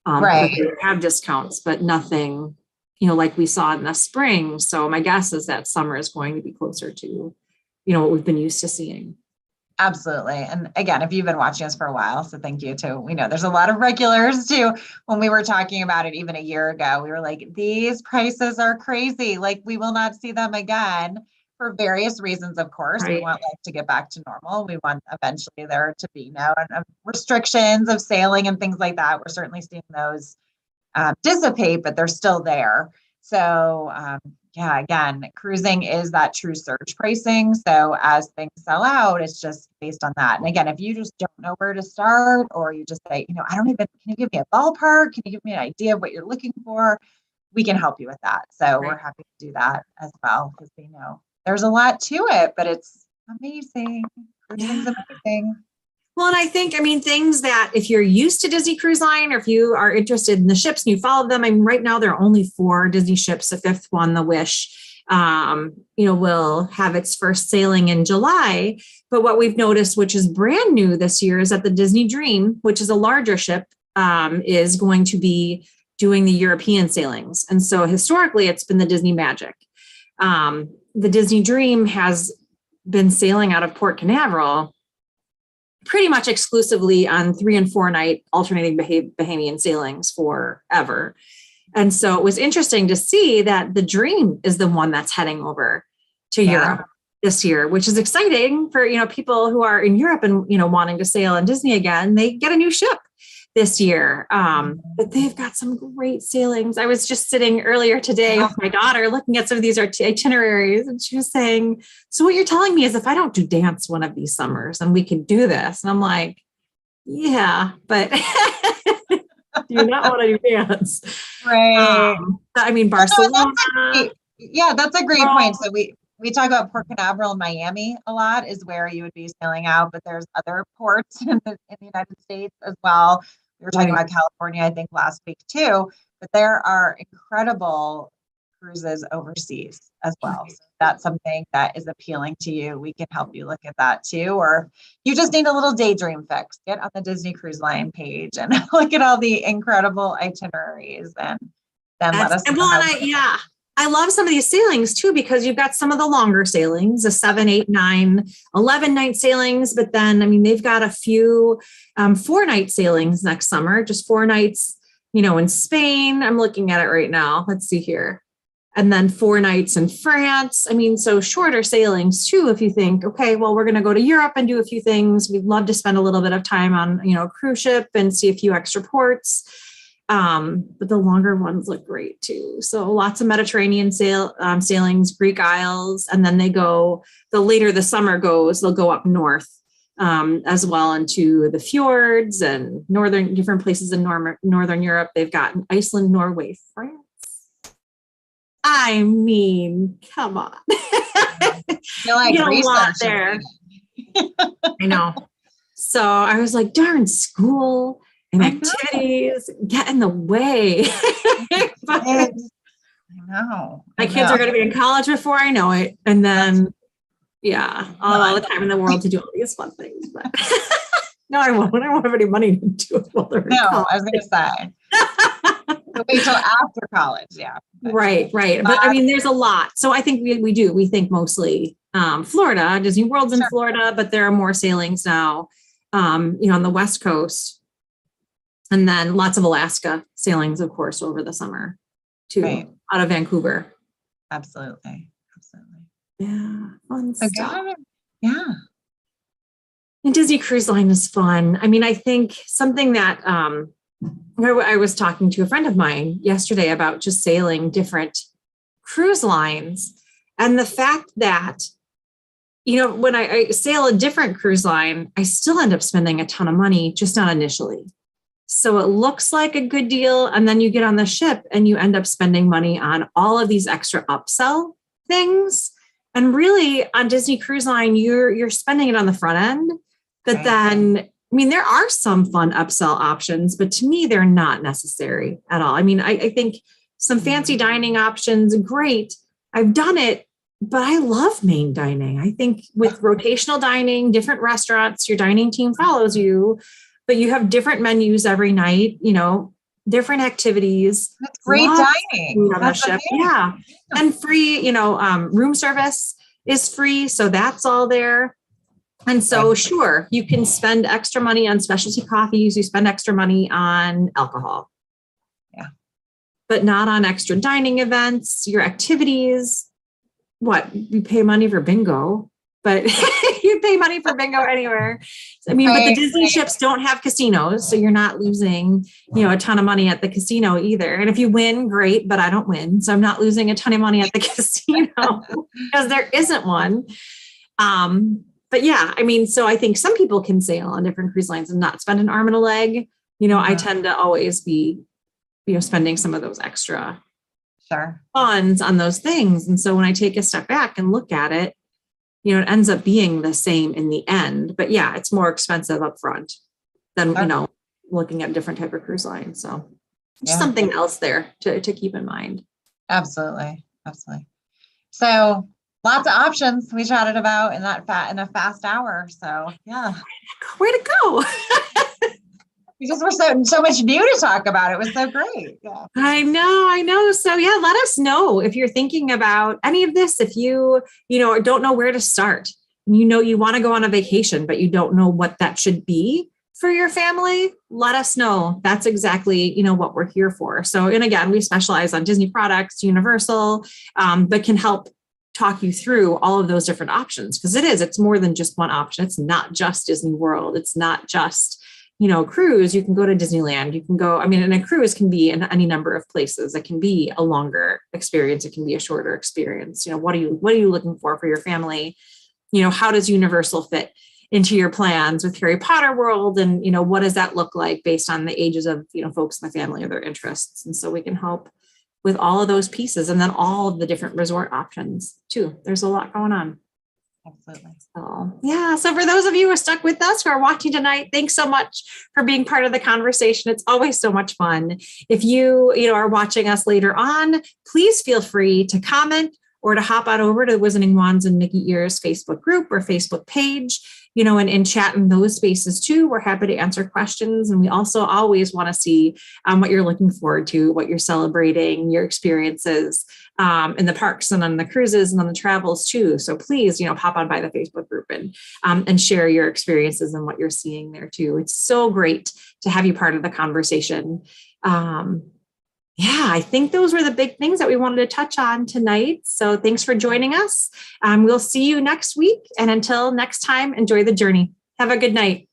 [SPEAKER 2] They would have discounts, but nothing, like we saw in the spring. So my guess is that summer is going to be closer to, what we've been used to seeing.
[SPEAKER 1] Absolutely. And again, if you've been watching us for a while, so thank you too. We know there's a lot of regulars too. When we were talking about it even a year ago, we were like, these prices are crazy. Like we will not see them again for various reasons, of course.
[SPEAKER 2] Right.
[SPEAKER 1] We want life to get back to normal. We want eventually there to be no restrictions of sailing and things like that. We're certainly seeing those dissipate, but they're still there. So again, cruising is that true surge pricing. So as things sell out, it's just based on that. And again, if you just don't know where to start, or you just say, can you give me a ballpark? Can you give me an idea of what you're looking for? We can help you with that. So We're happy to do that as well, because we know there's a lot to it, but it's amazing. Cruising's amazing.
[SPEAKER 2] Well, and I think, things that if you're used to Disney Cruise Line, or if you are interested in the ships and you follow them, right now there are only 4 Disney ships. The 5th one, the Wish, will have its first sailing in July. But what we've noticed, which is brand new this year, is that the Disney Dream, which is a larger ship, is going to be doing the European sailings. And so historically, it's been the Disney Magic. The Disney Dream has been sailing out of Port Canaveral pretty much exclusively on 3 and 4 night alternating Bahamian sailings forever. And so it was interesting to see that the Dream is the one that's heading over to Europe this year, which is exciting for, people who are in Europe and, wanting to sail on Disney again. They get a new ship this year. But they've got some great sailings. I was just sitting earlier today with my daughter looking at some of these itineraries, and she was saying, so what you're telling me is if I don't do dance one of these summers, then we can do this. And I'm like, yeah, but do you not want to do dance?
[SPEAKER 1] Right.
[SPEAKER 2] Barcelona.
[SPEAKER 1] That's a great point. So we talk about Port Canaveral and Miami a lot is where you would be sailing out, but there's other ports in the United States as well. We were talking about California, I think, last week too, but there are incredible cruises overseas as well. So that's something that is appealing to you. We can help you look at that too. Or you just need a little daydream fix. Get on the Disney Cruise Line page and look at all the incredible itineraries, and then let us know.
[SPEAKER 2] I love some of these sailings too, because you've got some of the longer sailings, the 7, 8, 9, 11 night sailings. But then, I mean, they've got a few 4-night sailings next summer, just 4 nights, in Spain. I'm looking at it right now. Let's see here. And then 4 nights in France. I mean, so shorter sailings too, if you think, okay, well, we're going to go to Europe and do a few things. We'd love to spend a little bit of time on, a cruise ship and see a few extra ports. But the longer ones look great too. So lots of Mediterranean sailings, Greek Isles, and then the later the summer goes, they'll go up north as well into the fjords and different places in Northern Europe. They've got Iceland, Norway, France. I mean, come on.
[SPEAKER 1] I feel like
[SPEAKER 2] you get a lot there. I know. So I was like, darn, school and activities get in the way.
[SPEAKER 1] I know.
[SPEAKER 2] My kids are going to be in college before I know it. And then, all the time in the world to do all these fun things. But no, I won't. I don't have any money to do it while they're in college.
[SPEAKER 1] I was going to say. Wait till after college. Yeah.
[SPEAKER 2] Right. But I mean, there's a lot. So I think we do. We think mostly Florida, Disney World's in Florida, but there are more sailings now, on the West Coast. And then lots of Alaska sailings, of course, over the summer too, out of Vancouver.
[SPEAKER 1] Absolutely.
[SPEAKER 2] Yeah. Fun stuff.
[SPEAKER 1] Yeah.
[SPEAKER 2] And Disney Cruise Line is fun. I mean, I think something that I was talking to a friend of mine yesterday about just sailing different cruise lines, and the fact that, when I sail a different cruise line, I still end up spending a ton of money, just not initially. So it looks like a good deal. And then you get on the ship and you end up spending money on all of these extra upsell things. And really on Disney Cruise Line, you're spending it on the front end. But then, I mean, there are some fun upsell options, but to me, they're not necessary at all. I mean, I think some fancy dining options, great. I've done it, but I love main dining. I think with rotational dining, different restaurants, your dining team follows you, but you have different menus every night, different activities.
[SPEAKER 1] That's great dining.
[SPEAKER 2] On the ship. Yeah. And free, room service is free. So that's all there. And so, sure, you can spend extra money on specialty coffees. You spend extra money on alcohol.
[SPEAKER 1] Yeah.
[SPEAKER 2] But not on extra dining events, your activities. What? You pay money for bingo, but you pay money for bingo anywhere. I mean, but the Disney ships don't have casinos, so you're not losing, a ton of money at the casino either. And if you win, great, but I don't win. So I'm not losing a ton of money at the casino because there isn't one. But yeah, I mean, so I think some people can sail on different cruise lines and not spend an arm and a leg. I tend to always be, spending some of those extra funds on those things. And so when I take a step back and look at it, it ends up being the same in the end. But yeah, it's more expensive up front than, looking at different type of cruise lines. So just something else there to keep in mind.
[SPEAKER 1] Absolutely. So lots of options we chatted about in a fast hour. So yeah.
[SPEAKER 2] Way to go.
[SPEAKER 1] Because we're so much new to talk about. It was so great. Yeah.
[SPEAKER 2] I know. So yeah, let us know if you're thinking about any of this. If you, don't know where to start, you want to go on a vacation, but you don't know what that should be for your family, let us know. That's exactly, what we're here for. So, and again, we specialize on Disney products, Universal, but can help talk you through all of those different options. Because it's more than just one option. It's not just Disney World. It's not just, cruise. You can go to Disneyland. You can go, and a cruise can be in any number of places. It can be a longer experience. It can be a shorter experience. What are you looking for your family? How does Universal fit into your plans with Harry Potter World? And, what does that look like based on the ages of, folks in the family or their interests? And so we can help with all of those pieces and then all of the different resort options too. There's a lot going on.
[SPEAKER 1] Absolutely.
[SPEAKER 2] So, yeah. So for those of you who are stuck with us, who are watching tonight, thanks so much for being part of the conversation. It's always so much fun. If you, are watching us later on, please feel free to comment or to hop on over to Wizarding Wands and Mickey Ears Facebook group or Facebook page, and chat in those spaces too. We're happy to answer questions. And we also always want to see what you're looking forward to, what you're celebrating, your experiences in the parks and on the cruises and on the travels too. So please, pop on by the Facebook group and share your experiences and what you're seeing there too. It's so great to have you part of the conversation. I think those were the big things that we wanted to touch on tonight. So thanks for joining us. We'll see you next week. And until next time, enjoy the journey. Have a good night.